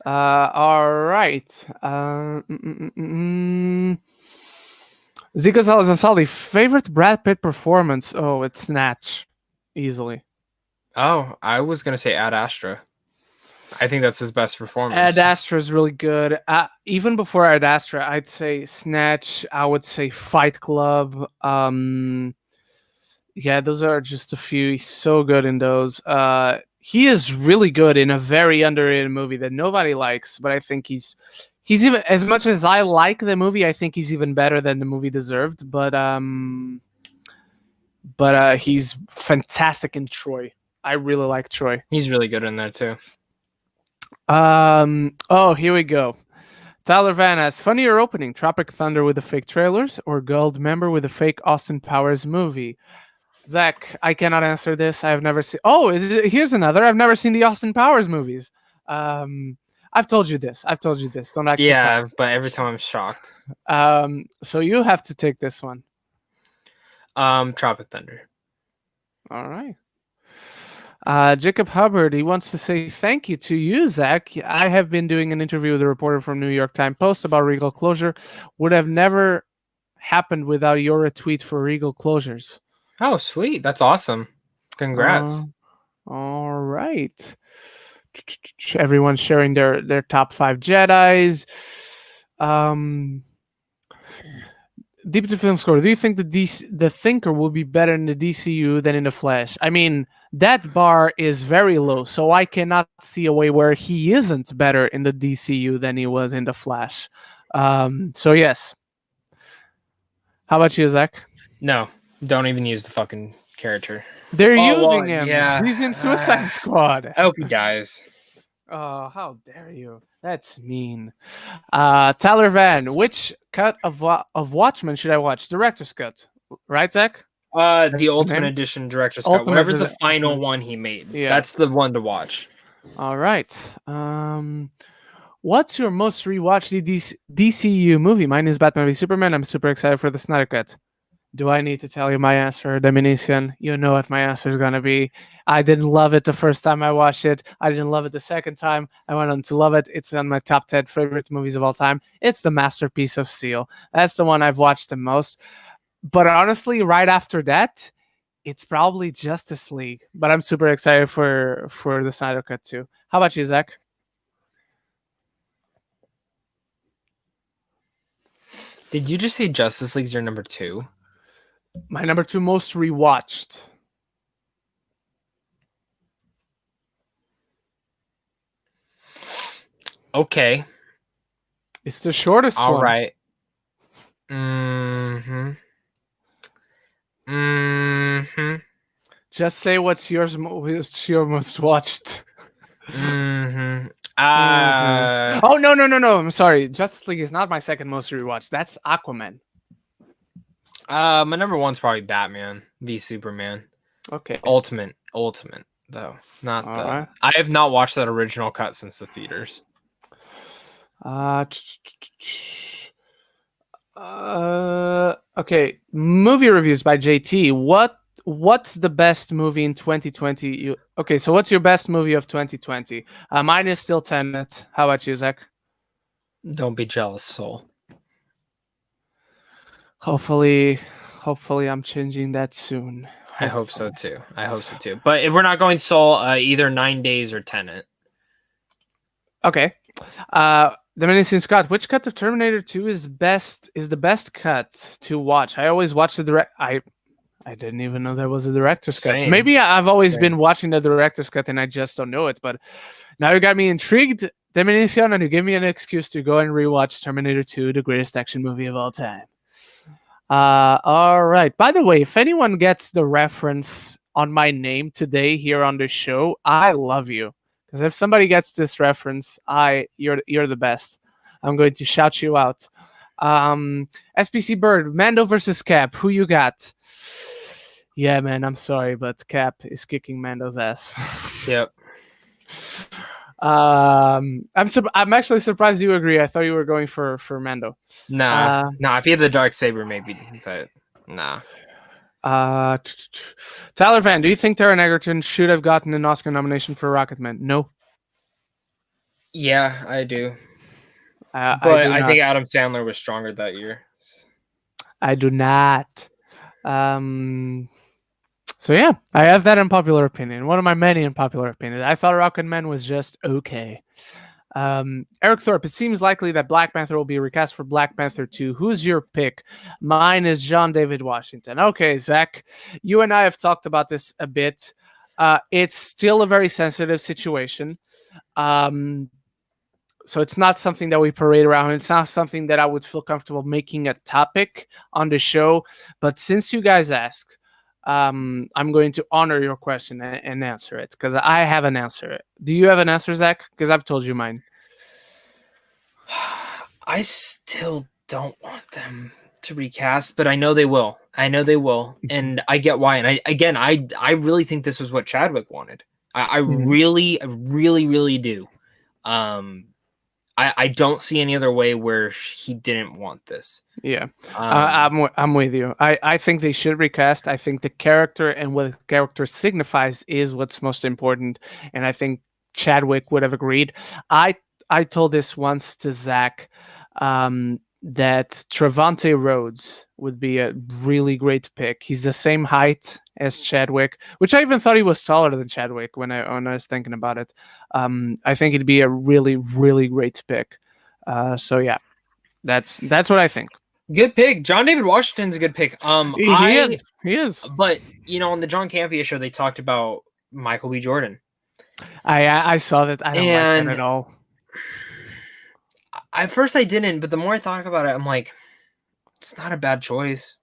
All right. Zico Salazar, favorite Brad Pitt performance? Oh, it's Snatch. Easily. Oh, I was going to say Ad Astra. I think that's his best performance. Ad Astra is really good. Even before Ad Astra, I'd say Snatch. I would say Fight Club. Yeah, those are just a few. He's so good in those. He is really good in a very underrated movie that nobody likes, but I think he's even, as much as I like the movie, I think he's even better than the movie deserved. But he's fantastic in Troy. I really like Troy. He's really good in there too. Oh, here we go. Tyler Van asks, funnier opening, Tropic Thunder with the fake trailers or Gold Member with the fake Austin Powers movie? Zach, I cannot answer this. I have never seen. Oh, here's another. I've never seen the Austin Powers movies. I've told you this. Don't act surprised. But every time I'm shocked. So you have to take this one. Tropic Thunder. All right. Jacob Hubbard, he wants to say thank you to you, Zach. I have been doing an interview with a reporter from New York Times Post about Regal closure. Would have never happened without your retweet for Regal closures. Oh, sweet. That's awesome. Congrats. All right. Everyone's sharing their top 5 Jedis. Deep into Film Score, do you think the Thinker will be better in the DCU than in the Flash? I mean, that bar is very low, so I cannot see a way where he isn't better in the DCU than he was in the Flash. So yes. How about you, Zach? No, don't even use the fucking character. They're using him. Yeah. He's in Suicide Squad. I hope he dies. Oh, how dare you? That's mean. Tyler Van, which cut of Watchmen should I watch? Director's cut, right, Zach? The Ultimate Edition Director's cut. Whatever's the final one he made. Yeah. That's the one to watch. All right. What's your most rewatched DCU movie? Mine is Batman v Superman. I'm super excited for the Snyder Cut. Do I need to tell you my answer, Dominican? You know what my answer is going to be. I didn't love it the first time I watched it. I didn't love it the second time. I went on to love it. It's on my top 10 favorite movies of all time. It's the masterpiece of Steel. That's the one I've watched the most. But honestly, right after that, it's probably Justice League. But I'm super excited for the Snyder Cut too. How about you, Zach? Did you just say Justice League's your number 2? My number 2 most rewatched. Okay. It's the shortest one. All right. Just say what's your most watched. Oh, no. I'm sorry. Justice League is not my second most rewatched. That's Aquaman. My number 1's probably Batman v Superman. Okay. Ultimate though. Not the. Right. I have not watched that original cut since the theaters. Okay. Movie reviews by JT. What's the best movie in 2020? Okay, so what's your best movie of 2020? Mine is still Tenet. How about you, Zach? Don't be jealous, Soul. Hopefully I'm changing that soon. I hope so too. But if we're not going Soul, either 9 Days or Tenet. Okay. Dominican Scott, which cut of Terminator 2 is the best cut to watch? I always watch the direct. I didn't even know there was a director's cut. Maybe I've always been watching the director's cut and I just don't know it. But now you got me intrigued, Dominican, and you give me an excuse to go and rewatch Terminator 2, the greatest action movie of all time. All right. By the way, if anyone gets the reference on my name today here on the show, I love you. Because if somebody gets this reference, you're the best. I'm going to shout you out. SPC Bird, Mando versus Cap. Who you got? Yeah, man, I'm sorry, but Cap is kicking Mando's ass. Yep. I'm actually surprised you agree. I thought you were going for Mando. Nah. If he had the Darksaber, maybe, but nah. Tyler Van, do you think Taron Egerton should have gotten an Oscar nomination for Rocketman? No. Yeah, I do. But I think Adam Sandler was stronger that year. I do not. So yeah, I have that unpopular opinion. One of my many unpopular opinions. I thought Rocketman was just okay. Eric Thorpe, it seems likely that Black Panther will be recast for Black Panther 2. Who's your pick? Mine is John David Washington. Okay, Zach, you and I have talked about this a bit. It's still a very sensitive situation. So it's not something that we parade around. It's not something that I would feel comfortable making a topic on the show. But since you guys ask, I'm going to honor your question and answer it because I have an answer. Do you have an answer, Zach? Because I've told you mine. I still don't want them to recast, but I know they will. And I get why. And I really think this is what I really, really, really do. I don't see any other way where he didn't want this. Yeah, I'm with you. I think they should recast. I think the character and what the character signifies is what's most important, and I think Chadwick would have agreed. I I told this once to Zach that Trevante Rhodes would be a really great pick. He's the same height as Chadwick, which I even thought he was taller than Chadwick when I was thinking about it. I think it'd be a really really great pick. So yeah, that's what I think. Good pick. John David Washington's a good pick. He is. He is. But on the John Campea show, they talked about Michael B. Jordan. I saw that. I don't like that at all. At first, I didn't, but the more I thought about it, I'm like, it's not a bad choice.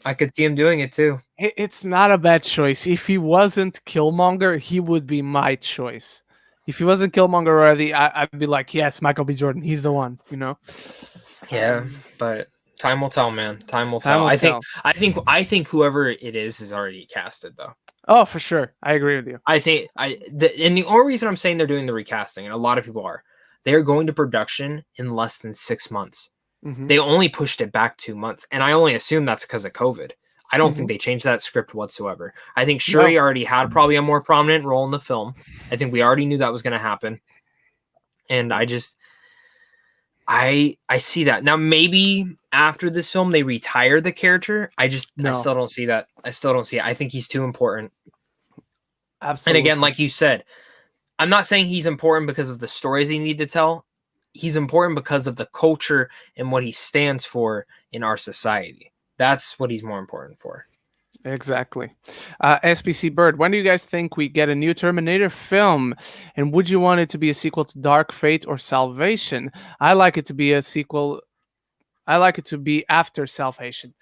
I could see him doing it too. It's not a bad choice. If he wasn't Killmonger, he would be my choice. If he wasn't Killmonger already, I'd be like, yes, Michael B. Jordan, he's the one. Yeah, but time will tell, man. Time will tell. I think whoever it is already casted though. Oh, for sure. I agree with you. I think and the only reason I'm saying they're doing the recasting, and a lot of people are, they're going to production in less than 6 months. Mm-hmm. They only pushed it back 2 months, and I only assume that's because of COVID. I don't think they changed that script whatsoever. I think Shuri already had probably a more prominent role in the film. I think we already knew that was going to happen, and I see that. Now, maybe after this film, they retire the character. I still don't see that. I still don't see it. I think he's too important. Absolutely. And again, like you said, I'm not saying he's important because of the stories he need to tell. He's important because of the culture and what he stands for in our society. That's what he's more important for. Exactly. SPC Bird, when do you guys think we get a new Terminator film? And would you want it to be a sequel to Dark Fate or Salvation? I like it to be a sequel. I like it to be after Salvation.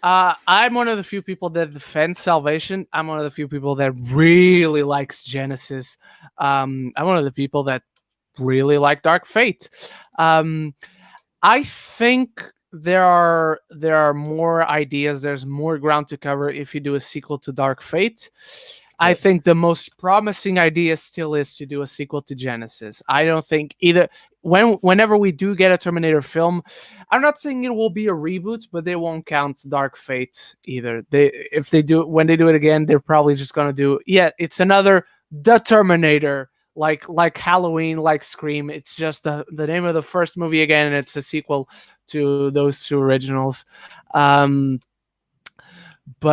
I'm one of the few people that defends Salvation. I'm one of the few people that really likes Genesis. I'm one of the people that really like Dark Fate. I think there are more ideas. There's more ground to cover if you do a sequel to Dark Fate. I think the most promising idea still is to do a sequel to Genesis. I don't think either. Whenever we do get a Terminator film, I'm not saying it will be a reboot, but they won't count Dark Fate either. When they do it again, they're probably just gonna do it's another The Terminator, like Halloween, like Scream. It's just the name of the first movie again, and it's a sequel to those two originals. But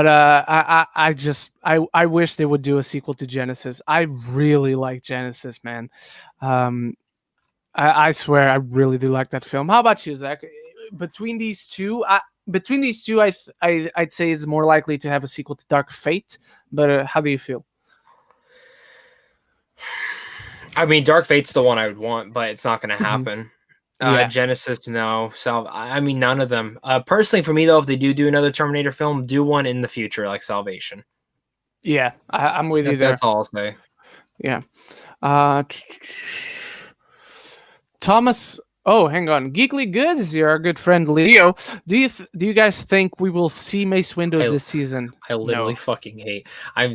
I wish they would do a sequel to Genesis. I really like Genesis, man. I swear I really do like that film. How about you, Zach? Between these two, I'd say it's more likely to have a sequel to Dark Fate. But how do you feel? I mean, Dark Fate's the one I would want, but it's not going to happen. Genesis, no. I mean, none of them. Personally, for me, though, if they do another Terminator film, do one in the future, like Salvation. Yeah, I'm with you there. That's all I'll say. Yeah. Thomas, hang on. Geekly Goods, you're our good friend Leo. Do you guys think we will see Mace Windu this season? I literally fucking hate. I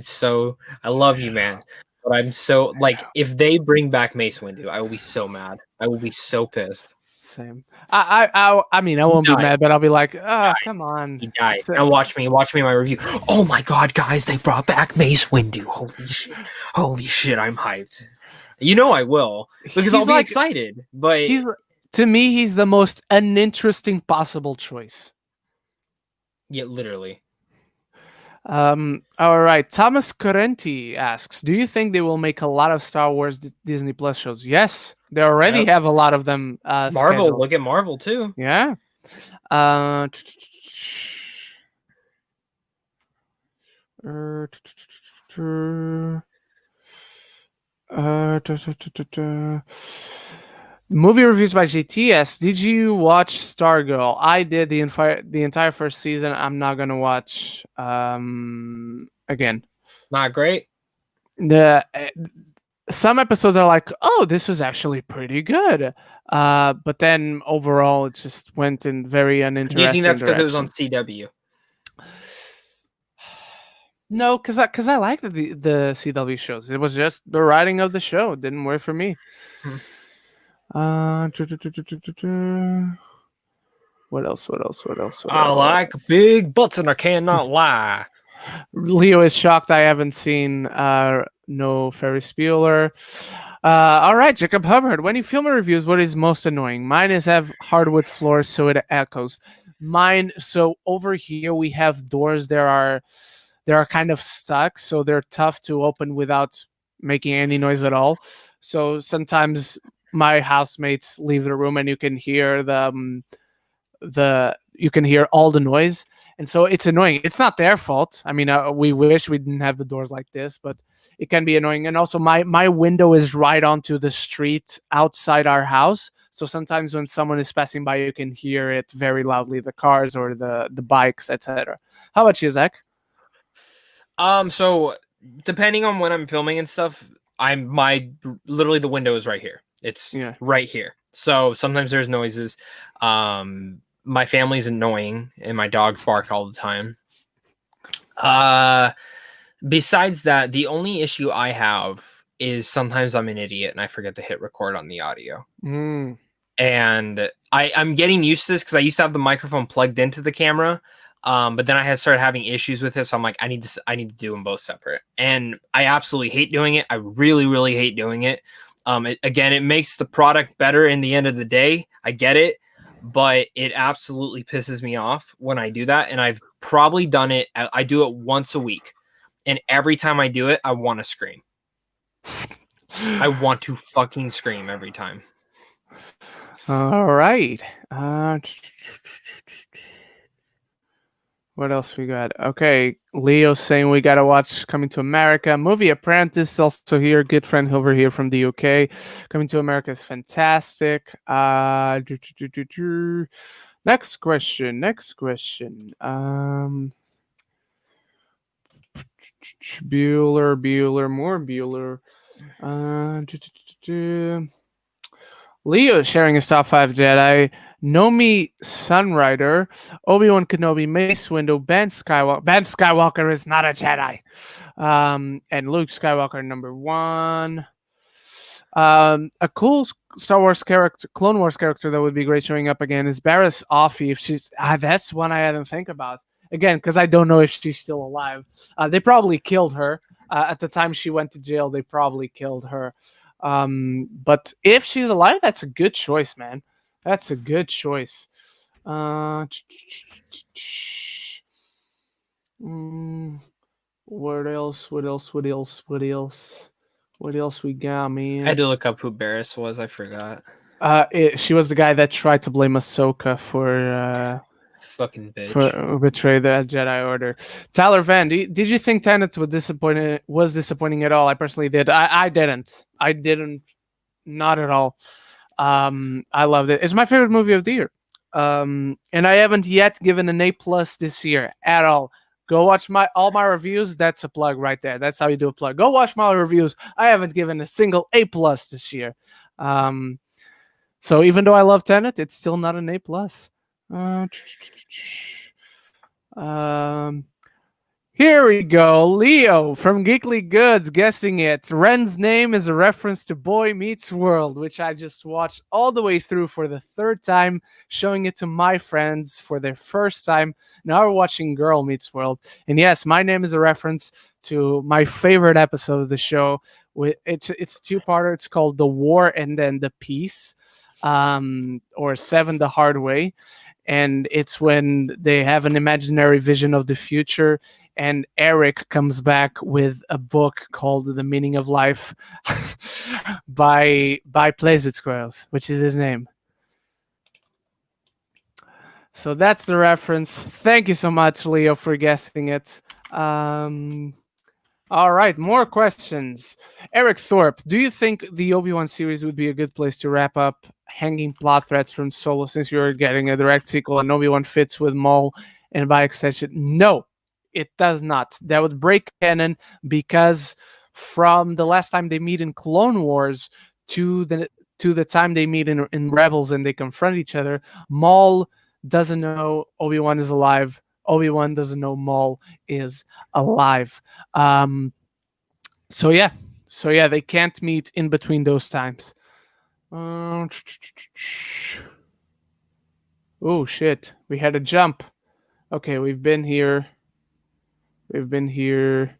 love you, man. But I'm so if they bring back Mace Windu, I will be so mad. I will be so pissed. Same. I mean, I won't be mad, but I'll be like, come on. He died. Now watch me in my review. Oh my god, guys, they brought back Mace Windu. Holy shit, I'm hyped. I will, because I'll be excited. But to me, he's the most uninteresting possible choice. Yeah, literally. All right. Thomas Correnti asks, do you think they will make a lot of Star Wars Disney Plus shows? Yes, they already have a lot of them. Marvel, scheduled. Look at Marvel too. Yeah. Movie reviews by JTS. Did you watch Stargirl? I did the entire first season. I'm not gonna watch again. Not great. Some episodes are like, oh, this was actually pretty good. But then overall, it just went in very uninteresting. Do you think that's because it was on CW? No, because I like the CW shows. It was just the writing of the show. It didn't work for me. What else? What else? What else? What I else? like big butts and I cannot lie. Leo is shocked I haven't seen no Ferris Bueller. All right, Jacob Hubbard. When you film reviews, what is most annoying? Mine is have hardwood floors so it echoes. Mine. So over here we have doors. There are kind of stuck, so they're tough to open without making any noise at all. So sometimes my housemates leave the room and you can hear the you can hear all the noise, and so it's annoying. It's not their fault. I mean, we wish we didn't have the doors like this, but it can be annoying. And also my window is right onto the street outside our house, so sometimes when someone is passing by you can hear it very loudly, the cars or the bikes, etc. How about you, Zach? So depending on when I'm filming and stuff, literally the window is right here. It's right here. So sometimes there's noises. My family's annoying and my dogs bark all the time. Besides that, the only issue I have is sometimes I'm an idiot and I forget to hit record on the audio. And I'm getting used to this because I used to have the microphone plugged into the camera. But then I had started having issues with it, so I'm like, I need to do them both separate, and I absolutely hate doing it. I really, really hate doing it. It makes the product better in the end of the day. I get it, but it absolutely pisses me off when I do that. And I've probably done it. I do it once a week, and every time I do it, I want to scream. I want to fucking scream every time. All right. What else we got? Okay, Leo saying we gotta watch Coming to America. Movie Apprentice also here. Good friend over here from the UK. Coming to America is fantastic. Next question. Bueller, more Bueller. Leo sharing his top 5 Jedi. Nomi Sunrider, Obi-Wan Kenobi, Mace Windu, Ben Skywalker. Ben Skywalker is not a Jedi. And Luke Skywalker, number 1. A cool Star Wars character, Clone Wars character that would be great showing up again is Barriss Offee. If she's that's one I hadn't think about again because I don't know if she's still alive. They probably killed her at the time she went to jail. They probably killed her. But if she's alive, that's a good choice, man. That's a good choice. What else? What else we got, man? I had to look up who Barriss was. I forgot. She was the guy that tried to blame Ahsoka for fucking bitch. For betray the Jedi Order. Tyler Van, did you think Tenet was disappointing at all? I personally did. I didn't. Not at all. I loved it. It's my favorite movie of the year. And I haven't yet given an A+ this year at all. Go watch all my reviews. That's a plug right there. That's how you do a plug. Go watch my reviews. I haven't given a single A+ this year. So even though I love Tenet, it's still not an A+. Here we go. Leo from Geekly Goods guessing it. Ren's name is a reference to Boy Meets World, which I just watched all the way through for the 3rd time, showing it to my friends for their first time. Now we're watching Girl Meets World. And yes, my name is a reference to my favorite episode of the show. It's a 2-parter. It's called The War and then The Peace, or 7 the Hard Way. And it's when they have an imaginary vision of the future, and Eric comes back with a book called The Meaning of Life by Plays with Squirrels, which is his name. So that's the reference. Thank you so much, Leo, for guessing it. All right, more questions. Eric Thorpe, do you think the Obi-Wan series would be a good place to wrap up hanging plot threads from Solo, since you're getting a direct sequel and Obi-Wan fits with Maul and by extension? No, it does not. That would break canon, because from the last time they meet in Clone Wars to the time they meet in Rebels and they confront each other, Maul doesn't know Obi-Wan is alive. Obi-Wan doesn't know Maul is alive. So yeah, they can't meet in between those times. Um, oh shit, we had a jump. Okay, we've been here. We've been here.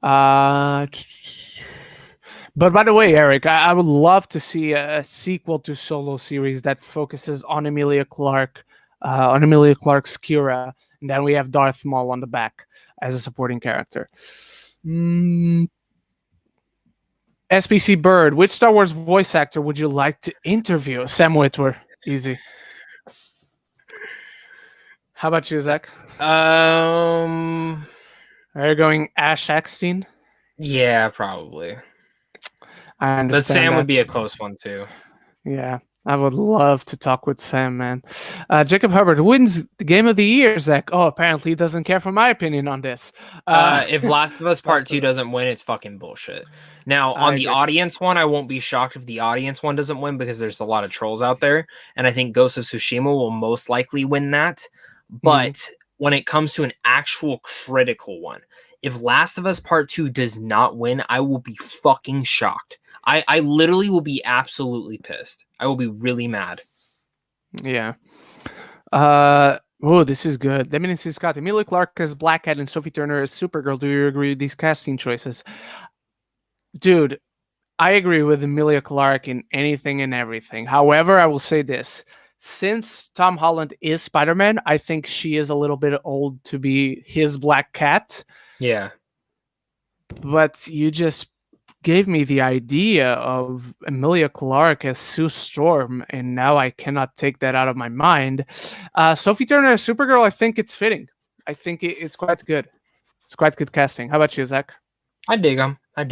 Uh, but by the way, Eric, I would love to see a sequel to Solo series that focuses on Emilia Clarke, on Emilia Clarke's Kira, and then we have Darth Maul on the back as a supporting character. SPC Bird, which Star Wars voice actor would you like to interview? Sam Witwer, easy. How about you, Zach? Are you going Ash Eckstein? Yeah, probably. I understand. But Sam that. would be a close one too. Yeah, I would love to talk with Sam, man. Jacob Hubbard wins the Game of the Year, Zach. Oh, apparently he doesn't care for my opinion on this. If Last of Us Part 2 doesn't win, it's fucking bullshit. Now, on the audience one, I won't be shocked if the audience one doesn't win because there's a lot of trolls out there. And I think Ghost of Tsushima will most likely win that. But when it comes to an actual critical one, if Last of Us Part 2 does not win, I will be fucking shocked. I literally will be absolutely pissed. I will be really mad. Yeah. Oh, this is good. Deminis Scott, Emilia Clarke as Black Cat and Sophie Turner as Supergirl. Do you agree with these casting choices? Dude, I agree with Emilia Clarke in anything and everything. However, I will say this. Since Tom Holland is Spider-Man, I think she is a little bit old to be his Black Cat. Yeah. But you just gave me the idea of Emilia Clarke as Sue Storm, and now I cannot take that out of my mind. Sophie Turner as Supergirl, I think it's fitting. I think it's quite good. It's quite good casting. How about you, Zach? I dig him. But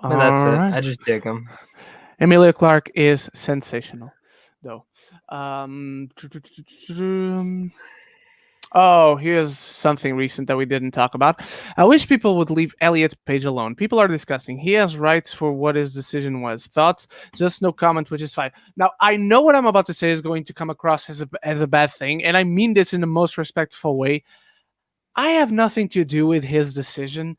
that's it. I just dig him. Emilia Clarke is sensational, though. Oh, here's something recent that we didn't talk about. I wish people would leave Elliot Page alone. People are disgusting. He has rights for what his decision was. Thoughts? Just no comment, which is fine. Now, I know what I'm about to say is going to come across as a bad thing, and I mean this in the most respectful way. I have nothing to do with his decision.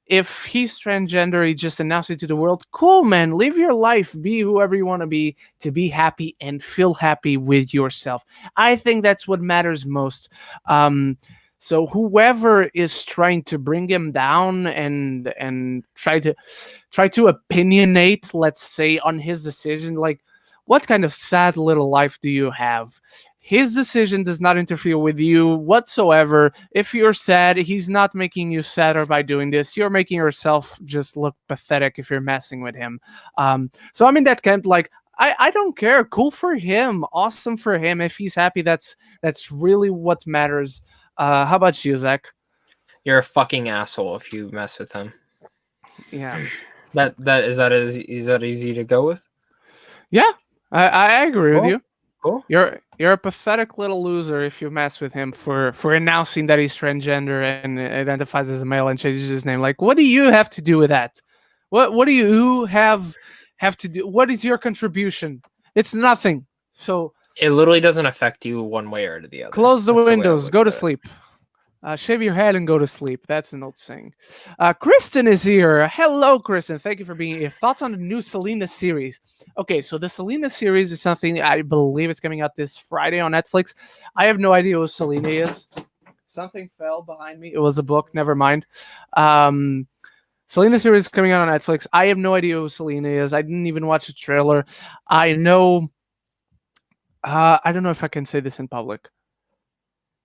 If he's transgender, he just announced it to the world. Cool, man. Live your life. Be whoever you want to be happy and feel happy with yourself. I think that's what matters most. So whoever is trying to bring him down and try to opinionate, let's say, on his decision, like, what kind of sad little life do you have? His decision does not interfere with you whatsoever. If you're sad, he's not making you sadder by doing this. You're making yourself just look pathetic if you're messing with him. So I'm in that camp. Like, I don't care. Cool for him. Awesome for him. If he's happy, that's really what matters. How about you, Zach? You're a fucking asshole if you mess with him. Yeah. Is that easy to go with? Yeah, I agree with you. Cool. You're a pathetic little loser if you mess with him for announcing that he's transgender and identifies as a male and changes his name. Like, what do you have to do with that? What do you have to do? What is your contribution? It's nothing. So it literally doesn't affect you one way or the other. Close the windows. Go to sleep. Shave your head and go to sleep. That's an old saying. Kristen is here. Hello, Kristen. Thank you for being here. Thoughts on the new Selena series? Okay, so the Selena series is something I believe is coming out this Friday on Netflix. I have no idea what Selena is. Something fell behind me. It was a book. Never mind. Selena series is coming out on Netflix. I have no idea who Selena is. I didn't even watch the trailer. I know. I don't know if I can say this in public.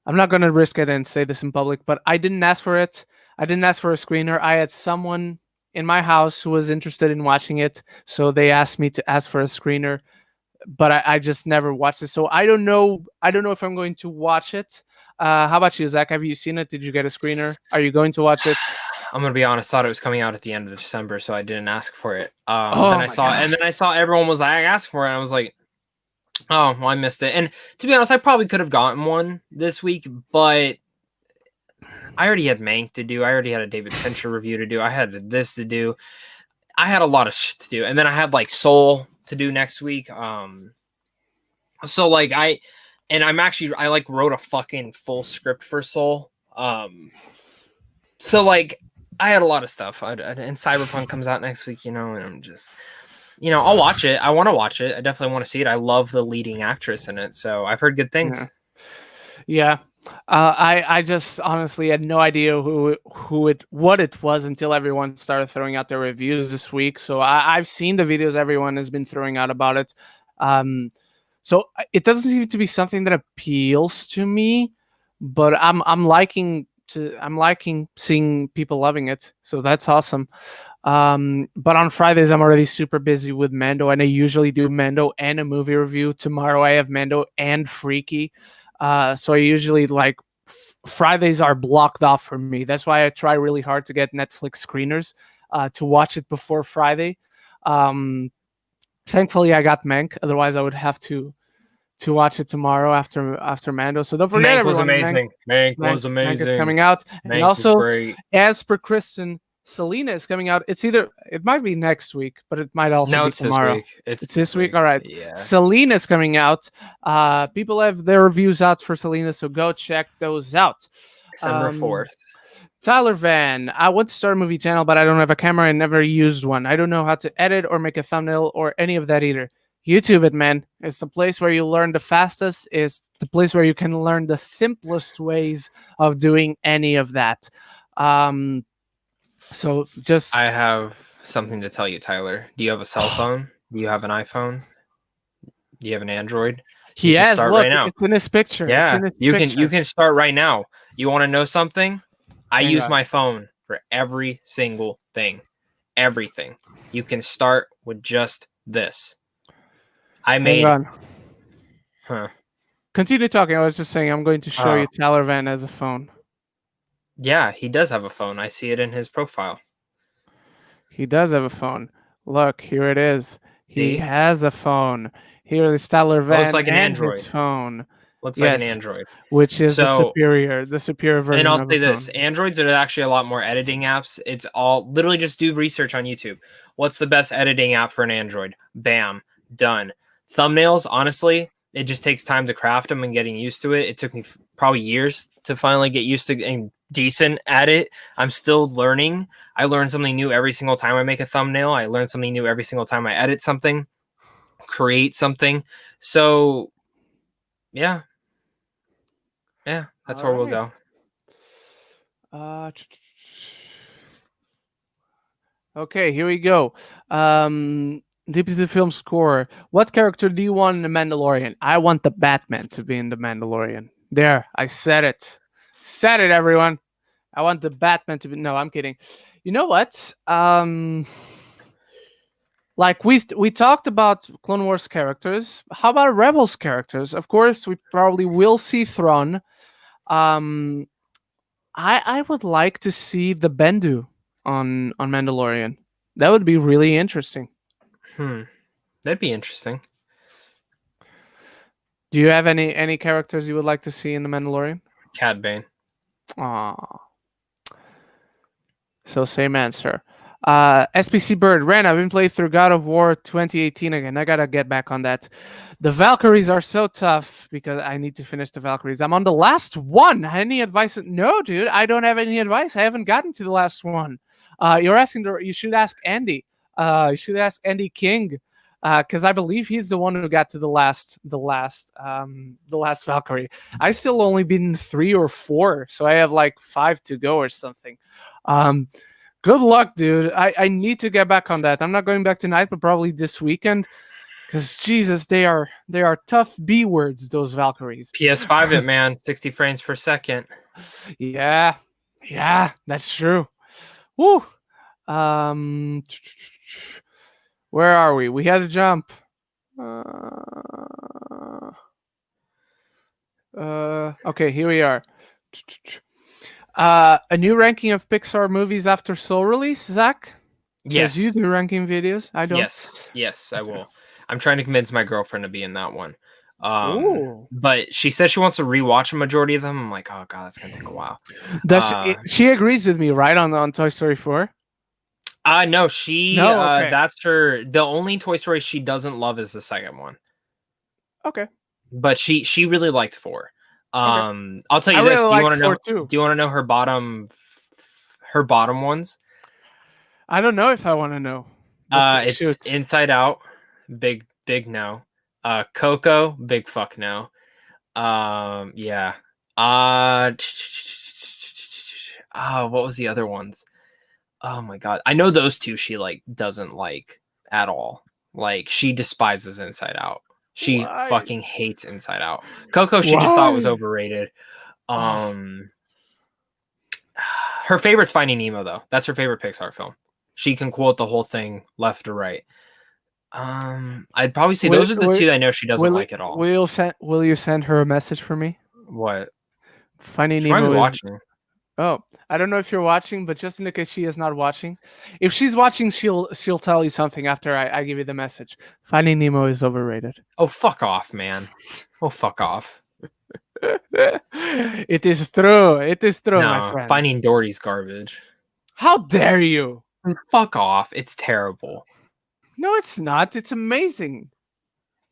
I'm not going to risk it and say this in public, but I didn't ask for it. I didn't ask for a screener. I had someone in my house who was interested in watching it, so they asked me to ask for a screener, but I just never watched it. So I don't know if I'm going to watch it. How about you, Zach? Have you seen it? Did you get a screener? Are you going to watch it? I'm gonna be honest. Thought it was coming out at the end of December, so I didn't ask for it. Then I saw everyone was like, I asked for it. And I was like, oh, well, I missed it. And to be honest, I probably could have gotten one this week, but I already had Mank to do. I already had a David Fincher review to do. I had this to do. I had a lot of shit to do. And then I had like Soul to do next week. So like I wrote a fucking full script for Soul. So like I had a lot of stuff. And Cyberpunk comes out next week, and I'm just I'll watch it. I want to watch it. I definitely want to see it. I love the leading actress in it, so I've heard good things. Yeah. I just honestly had no idea what it was until everyone started throwing out their reviews this week. So I've seen the videos everyone has been throwing out about it. So it doesn't seem to be something that appeals to me, but I'm liking seeing people loving it. So that's awesome. But on Fridays I'm already super busy with Mando, and I usually do Mando and a movie review. Tomorrow I have Mando and Freaky. So I usually Fridays are blocked off for me. That's why I try really hard to get Netflix screeners to watch it before Friday. Thankfully I got Mank. Otherwise I would have to watch it tomorrow after Mando. So don't forget, Mank was everyone. amazing. Mank was amazing. Mank is coming out, Mank and also great. as per Kristen, Selena is coming out. It might be next week, but it might also be tomorrow. It's this week. All right. Yeah. Selena's coming out. People have their reviews out for Selena, so go check those out. December 4th. Tyler Van, I want to start a movie channel, but I don't have a camera and never used one. I don't know how to edit or make a thumbnail or any of that either. YouTube it, man. It's the place where you learn the fastest. It's the place where you can learn the simplest ways of doing any of that. So just... I have something to tell you, Tyler. Do you have a cell phone? Do you have an iPhone? Do you have an Android? He has. Look, right now. It's in his picture. Yeah, you can start right now. You want to know something? I use my phone for every single thing. Everything. You can start with just this. I made... Huh. Continue talking. I was just saying I'm going to show you Tyler Van as a phone. Yeah, he does have a phone. I see it in his profile. He does have a phone. Look, here it is. He has a phone. Here is Tyler Van. Looks like an Android phone. Looks like an Android, which is the superior version. And I'll say this: Androids are actually a lot more editing apps. It's all literally just do research on YouTube. What's the best editing app for an Android? Bam, done. Thumbnails, honestly, it just takes time to craft them and getting used to it. It took me probably years to finally get used to and decent at it. I'm still learning. I learn something new every single time I make a thumbnail. I learn something new every single time I edit something, create something. So, yeah, that's where we'll go. Okay, here we go. Deep is the film score. What character do you want in The Mandalorian? I want the Batman to be in The Mandalorian. There, I said it. Said it, everyone. I want the Batman to be... No, I'm kidding. You know what? Like we talked about Clone Wars characters. How about Rebels characters? Of course, we probably will see Thrawn. I would like to see the Bendu on Mandalorian. That would be really interesting. That'd be interesting. Do you have any characters you would like to see in The Mandalorian? Cad Bane. Aww. So same answer. SPC Bird, Ren, I've been playing through God of War 2018 again. I gotta get back on that. The Valkyries are so tough because I need to finish the Valkyries. I'm on the last one. Any advice? No, dude, I don't have any advice. I haven't gotten to the last one. You should ask Andy. You should ask Andy King, because I believe he's the one who got to the last Valkyrie. I still only been 3 or 4, so I have like 5 to go or something. Good luck, dude. I need to get back on that. I'm not going back tonight, but probably this weekend, because Jesus, they are tough B words, those Valkyries. PS5 it, man. 60 frames per second. Yeah, that's true. Woo. Where are we? We had to jump. Okay, here we are. A new ranking of Pixar movies after Soul release, Zach? Yes. You do ranking videos? I don't. Yes, I will. I'm trying to convince my girlfriend to be in that one. But she says she wants to rewatch a majority of them. I'm like, oh god, that's gonna take a while. She agrees with me, right, on Toy Story 4? No, okay. That's her. The only Toy Story she doesn't love is the second one. Okay. But she really liked 4. Okay. I'll tell you this. Do you want to know? Do you want to know her bottom ones? I don't know if I want to know. It's Inside Out. Big no. Coco, big fuck no. Yeah. What was the other ones? Oh my god. I know those two she like doesn't like at all. Like she despises Inside Out. She fucking hates Inside Out. Coco she just thought was overrated. Her favorite's Finding Nemo though. That's her favorite Pixar film. She can quote the whole thing left to right. I'd probably say those are the two I know she doesn't like at all. Will you send her a message for me? What? Finding Nemo is watching. Oh, I don't know if you're watching, but just in the case she is not watching, if she's watching, she'll tell you something after I give you the message. Finding Nemo is overrated. Oh, fuck off, man. Oh, fuck off. It is true. It is true, my friend. Finding Dory's garbage. How dare you? Fuck off. It's terrible. No, it's not. It's amazing.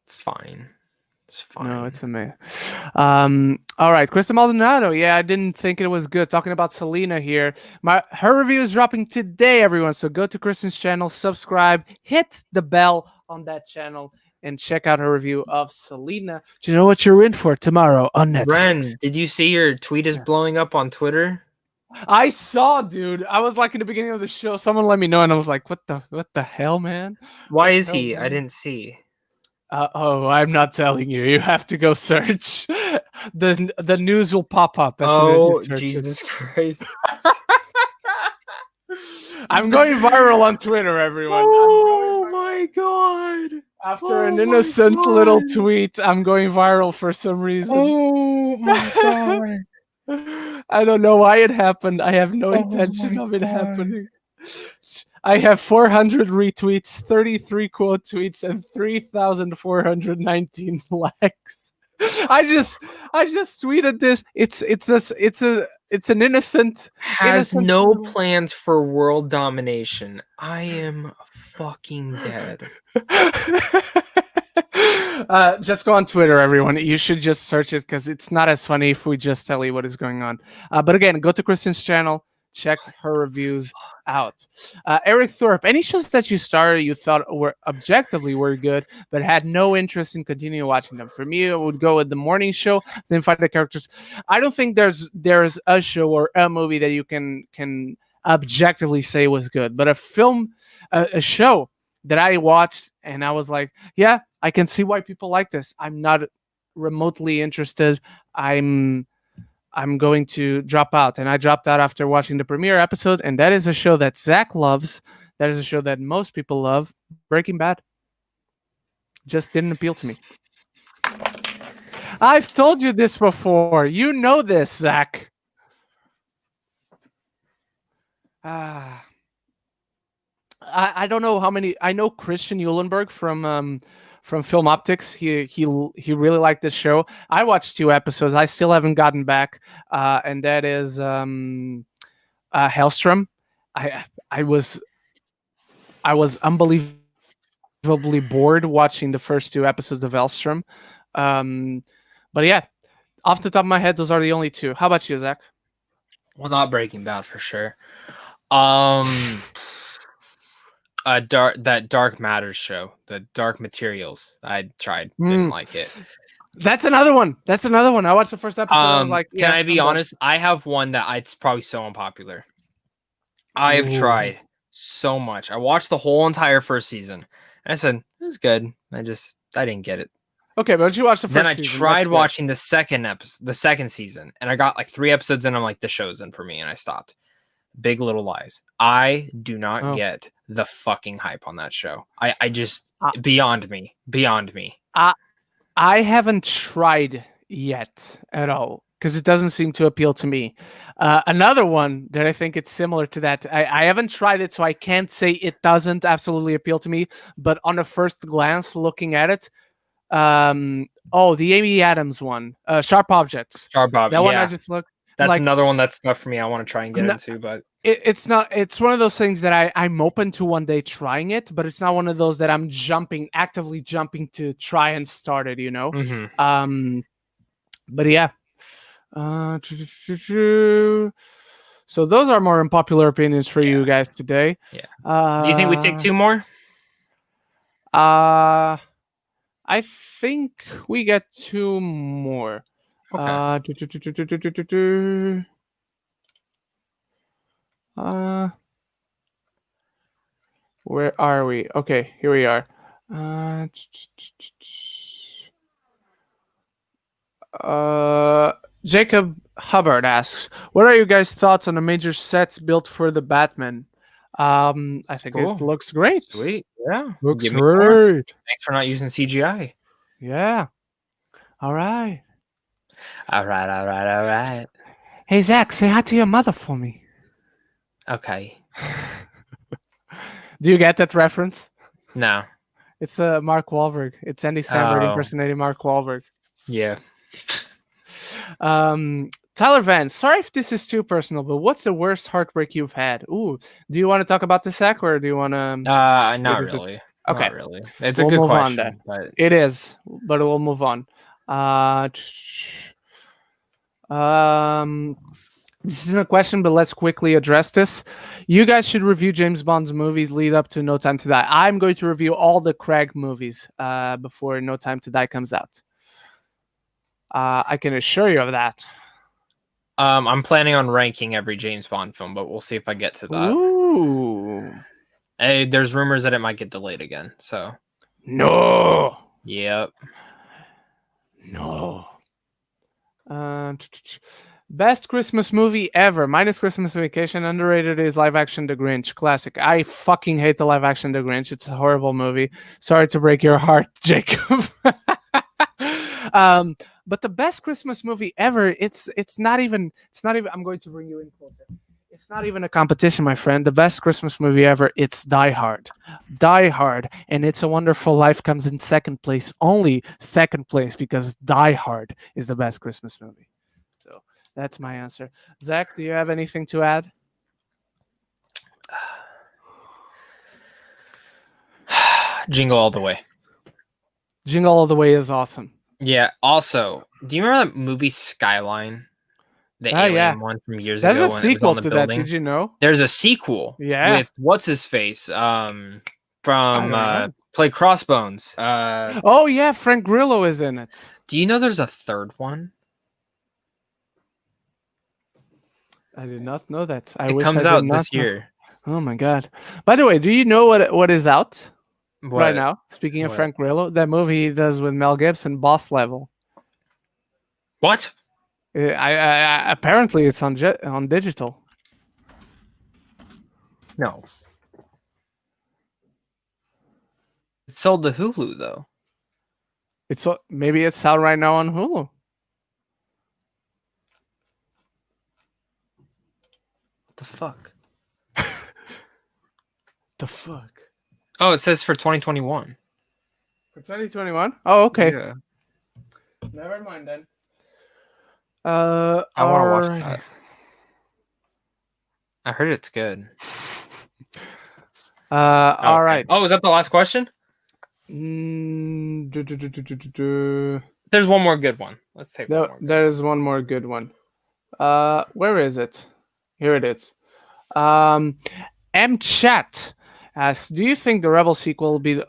It's fine. It's fine. No, it's amazing. All right, Krista Maldonado. Yeah, I didn't think it was good. Talking about Selena here. Her review is dropping today, everyone. So go to Kristen's channel, subscribe, hit the bell on that channel, and check out her review of Selena. Do you know what you're in for tomorrow on Netflix? Ren, did you see your tweet is blowing up on Twitter? I saw, dude. I was like in the beginning of the show. Someone let me know, and I was like, "What the hell, man? Why is he? Man? I didn't see." I'm not telling you. You have to go search. The news will pop up as soon as you search Jesus Christ! I'm going viral on Twitter, everyone. Oh my god! After an innocent little tweet, I'm going viral for some reason. Oh my god! I don't know why it happened. I have no intention of it happening. I have 400 retweets, 33 quote tweets, and 3,419 likes. I just tweeted this. It's an innocent. Has no plans for world domination. I am fucking dead. Just go on Twitter, everyone. You should just search it because it's not as funny if we just tell you what is going on. But again, go to Kristen's channel, check her reviews out. Eric Thorpe, any shows that you started you thought were objectively good, but had no interest in continuing watching them? For me, I would go with The Morning Show, then find the characters. I don't think there's a show or a movie that you can objectively say was good, but a film, a show that I watched and I was like, yeah, I can see why people like this. I'm not remotely interested. I'm going to drop out. And I dropped out after watching the premiere episode. And that is a show that Zach loves. That is a show that most people love. Breaking Bad. Just didn't appeal to me. I've told you this before. You know this, Zach. I don't know how many. I know Christian Eulenberg from Film Optics. He really liked this show. I watched 2 episodes. I still haven't gotten back. And that is Hellstrom. I was unbelievably bored watching the first 2 episodes of Hellstrom. But yeah, off the top of my head, those are the only 2. How about you, Zach? Well, not Breaking Bad for sure. That Dark Matters show, the Dark Materials. I tried, didn't like it. That's another one. I watched the first episode. I was like, can I be honest? I have one that it's probably so unpopular. I have tried so much. I watched the whole entire first season, and I said it was good. I didn't get it. Okay, but you watched the first season. Then I tried watching the second season, and I got like 3 episodes in. I'm like, this show's in for me, and I stopped. Big Little Lies. I do not get the fucking hype on that show. I just beyond me. I haven't tried yet at all because it doesn't seem to appeal to me. Another one that I think it's similar to that. I haven't tried it, so I can't say it doesn't absolutely appeal to me. But on a first glance, looking at it, the Amy Adams one, Sharp Objects. That one I just looked. That's another one that's tough for me. I want to try and get into, but it's not. It's one of those things that I'm open to one day trying it, but it's not one of those that I'm actively jumping to try and start it. You know. Mm-hmm. But yeah. So those are more unpopular opinions for you guys today. Yeah. Do you think we take 2 more? I think we get 2 more. Okay. Do, do, do, do, do, do, do, do, do. Where are we? Okay, here we are. Jacob Hubbard asks, "What are you guys' thoughts on the major sets built for the Batman?" I think it Cool. looks great. Sweet. Yeah. Looks Give me more. great. Thanks for not using CGI. Yeah. All right. All right. Hey Zach, say hi to your mother for me. Okay. Do you get that reference? No. It's Mark Wahlberg. It's Andy Samberg impersonating Mark Wahlberg. Yeah. Tyler Vance, sorry if this is too personal, but what's the worst heartbreak you've had? Ooh, do you want to talk about this, Zach, or do you want to? Not really. Okay. Not really. It's a good question, but it is. But we'll move on. This isn't a question, but let's quickly address this. You guys should review James Bond's movies lead up to No Time to Die. I'm going to review all the Craig movies before No Time to Die comes out. I can assure you of that. I'm planning on ranking every James Bond film, but we'll see if I get to that. Ooh. Hey, there's rumors that it might get delayed again, so. No. Yep. No. Best Christmas movie ever, minus Christmas Vacation. Underrated is live action The Grinch. Classic. I fucking hate the live action The Grinch. It's a horrible movie. Sorry to break your heart, Jacob. But the best Christmas movie ever, it's not even I'm going to bring you in closer. It's not even a competition, my friend. The best Christmas movie ever, it's Die Hard. Die Hard and It's a Wonderful Life comes in second place. Only second place because Die Hard is the best Christmas movie. So that's my answer. Zach, do you have anything to add? Jingle All the Way. Jingle All the Way is awesome. Yeah. Also, do you remember that movie Skyline? The alien one from years ago. There's a sequel to that. Did you know? There's a sequel. Yeah. With what's his face? From Play Crossbones. Oh yeah, Frank Grillo is in it. Do you know there's a third one? I did not know that. It comes out this year. Oh my god! By the way, do you know what is out right now? Speaking of Frank Grillo, that movie he does with Mel Gibson, Boss Level. What? I apparently it's on digital. No. It's sold to Hulu though. Maybe it's out right now on Hulu. What the fuck? The fuck? Oh, it says for 2021. For 2021? Oh, okay. Yeah. Never mind then. I want to watch that. I heard it's good. All right. Oh, is that the last question? There's one more good one. Let's take one more. There's one more good one. Where is it? Here it is. Chat asks, do you think the Rebel sequel will be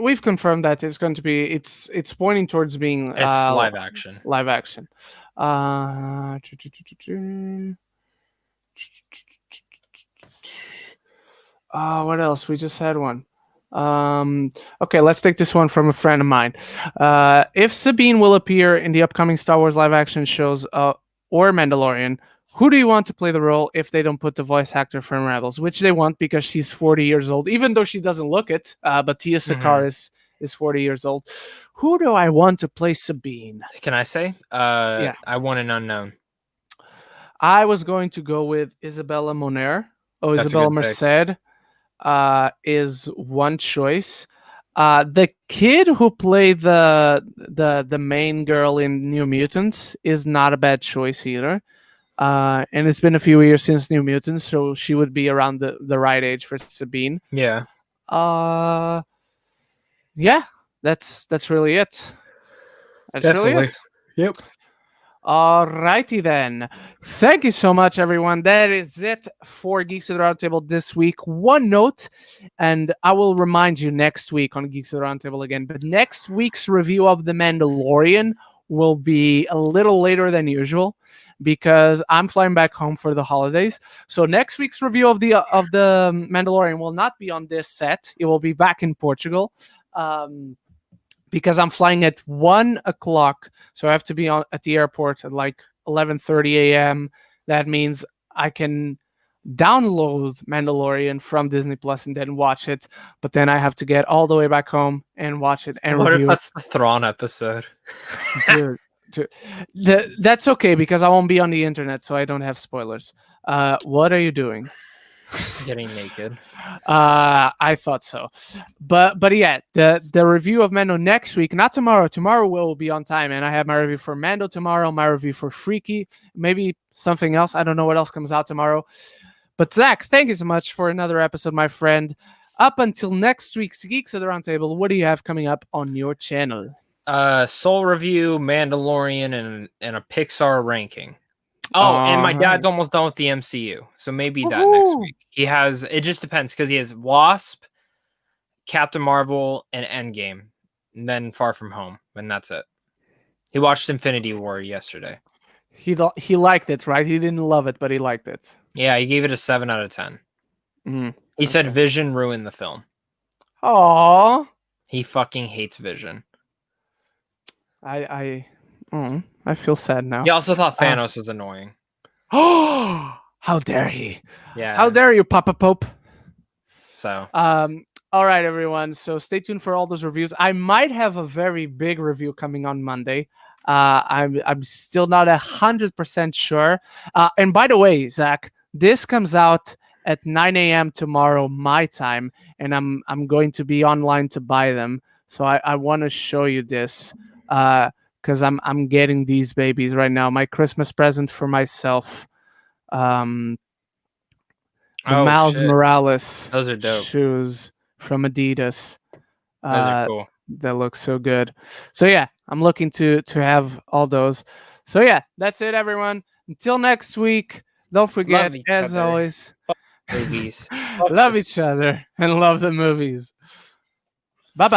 we've confirmed that it's going to be it's pointing towards being live action. Live action. What else? We just had one. Okay, let's take this one from a friend of mine. If Sabine will appear in the upcoming Star Wars live action shows or Mandalorian, who do you want to play the role if they don't put the voice actor from Rebels, which they want because she's 40 years old, even though she doesn't look it, but Tia Sakar is 40 years old. Who do I want to play Sabine? Can I say? Yeah. I want an unknown. I was going to go with Isabella Moner. Isabella Merced is one choice. The kid who played the main girl in New Mutants is not a bad choice either. And it's been a few years since New Mutants, so she would be around the right age for Sabine. Yeah. Yeah, that's really it. That's really it. Yep. Alrighty then. Thank you so much, everyone. That is it for Geeks at the Roundtable this week. One note, and I will remind you next week on Geeks at the Roundtable again, but next week's review of The Mandalorian will be a little later than usual because I'm flying back home for the holidays. So next week's review of the Mandalorian will not be on this set. It will be back in Portugal. Because I'm flying at 1 o'clock. So I have to be at the airport at like 11:30 a.m. That means I can download Mandalorian from Disney Plus and then watch it. But then I have to get all the way back home and watch it and what review if that's the Thrawn episode? Dude, that's okay because I won't be on the internet, so I don't have spoilers. What are you doing? Getting naked. I thought so, but yeah, the review of Mando next week, not tomorrow. Tomorrow will be on time, and I have my review for Mando tomorrow, my review for Freaky, maybe something else. I don't know what else comes out tomorrow. But Zach, thank you so much for another episode, my friend. Up until next week's Geeks at the Roundtable, what do you have coming up on your channel? Soul review, Mandalorian, and a Pixar ranking. Oh, and my dad's almost done with the MCU, so maybe that next week. He has, it just depends, because he has Wasp, Captain Marvel, and Endgame, and then Far From Home, and that's it. He watched Infinity War yesterday. He liked it, right? He didn't love it, but he liked it. Yeah, he gave it a 7 out of 10. He said Vision ruined the film. Aww. He fucking hates Vision. I feel sad now. He also thought Thanos was annoying. Oh, how dare he? Yeah. How dare you, Papa Pope? So. All right, everyone. So stay tuned for all those reviews. I might have a very big review coming on Monday. I'm still not 100% sure. And by the way, Zach, this comes out at 9 a.m. tomorrow, my time, and I'm going to be online to buy them. So I want to show you this. Because I'm getting these babies right now. My Christmas present for myself. The Miles Morales those are dope. Shoes from Adidas. Those are cool. That looks so good. So yeah, I'm looking to have all those. So yeah, that's it, everyone. Until next week, don't forget, as always, movies. love each other and love the movies.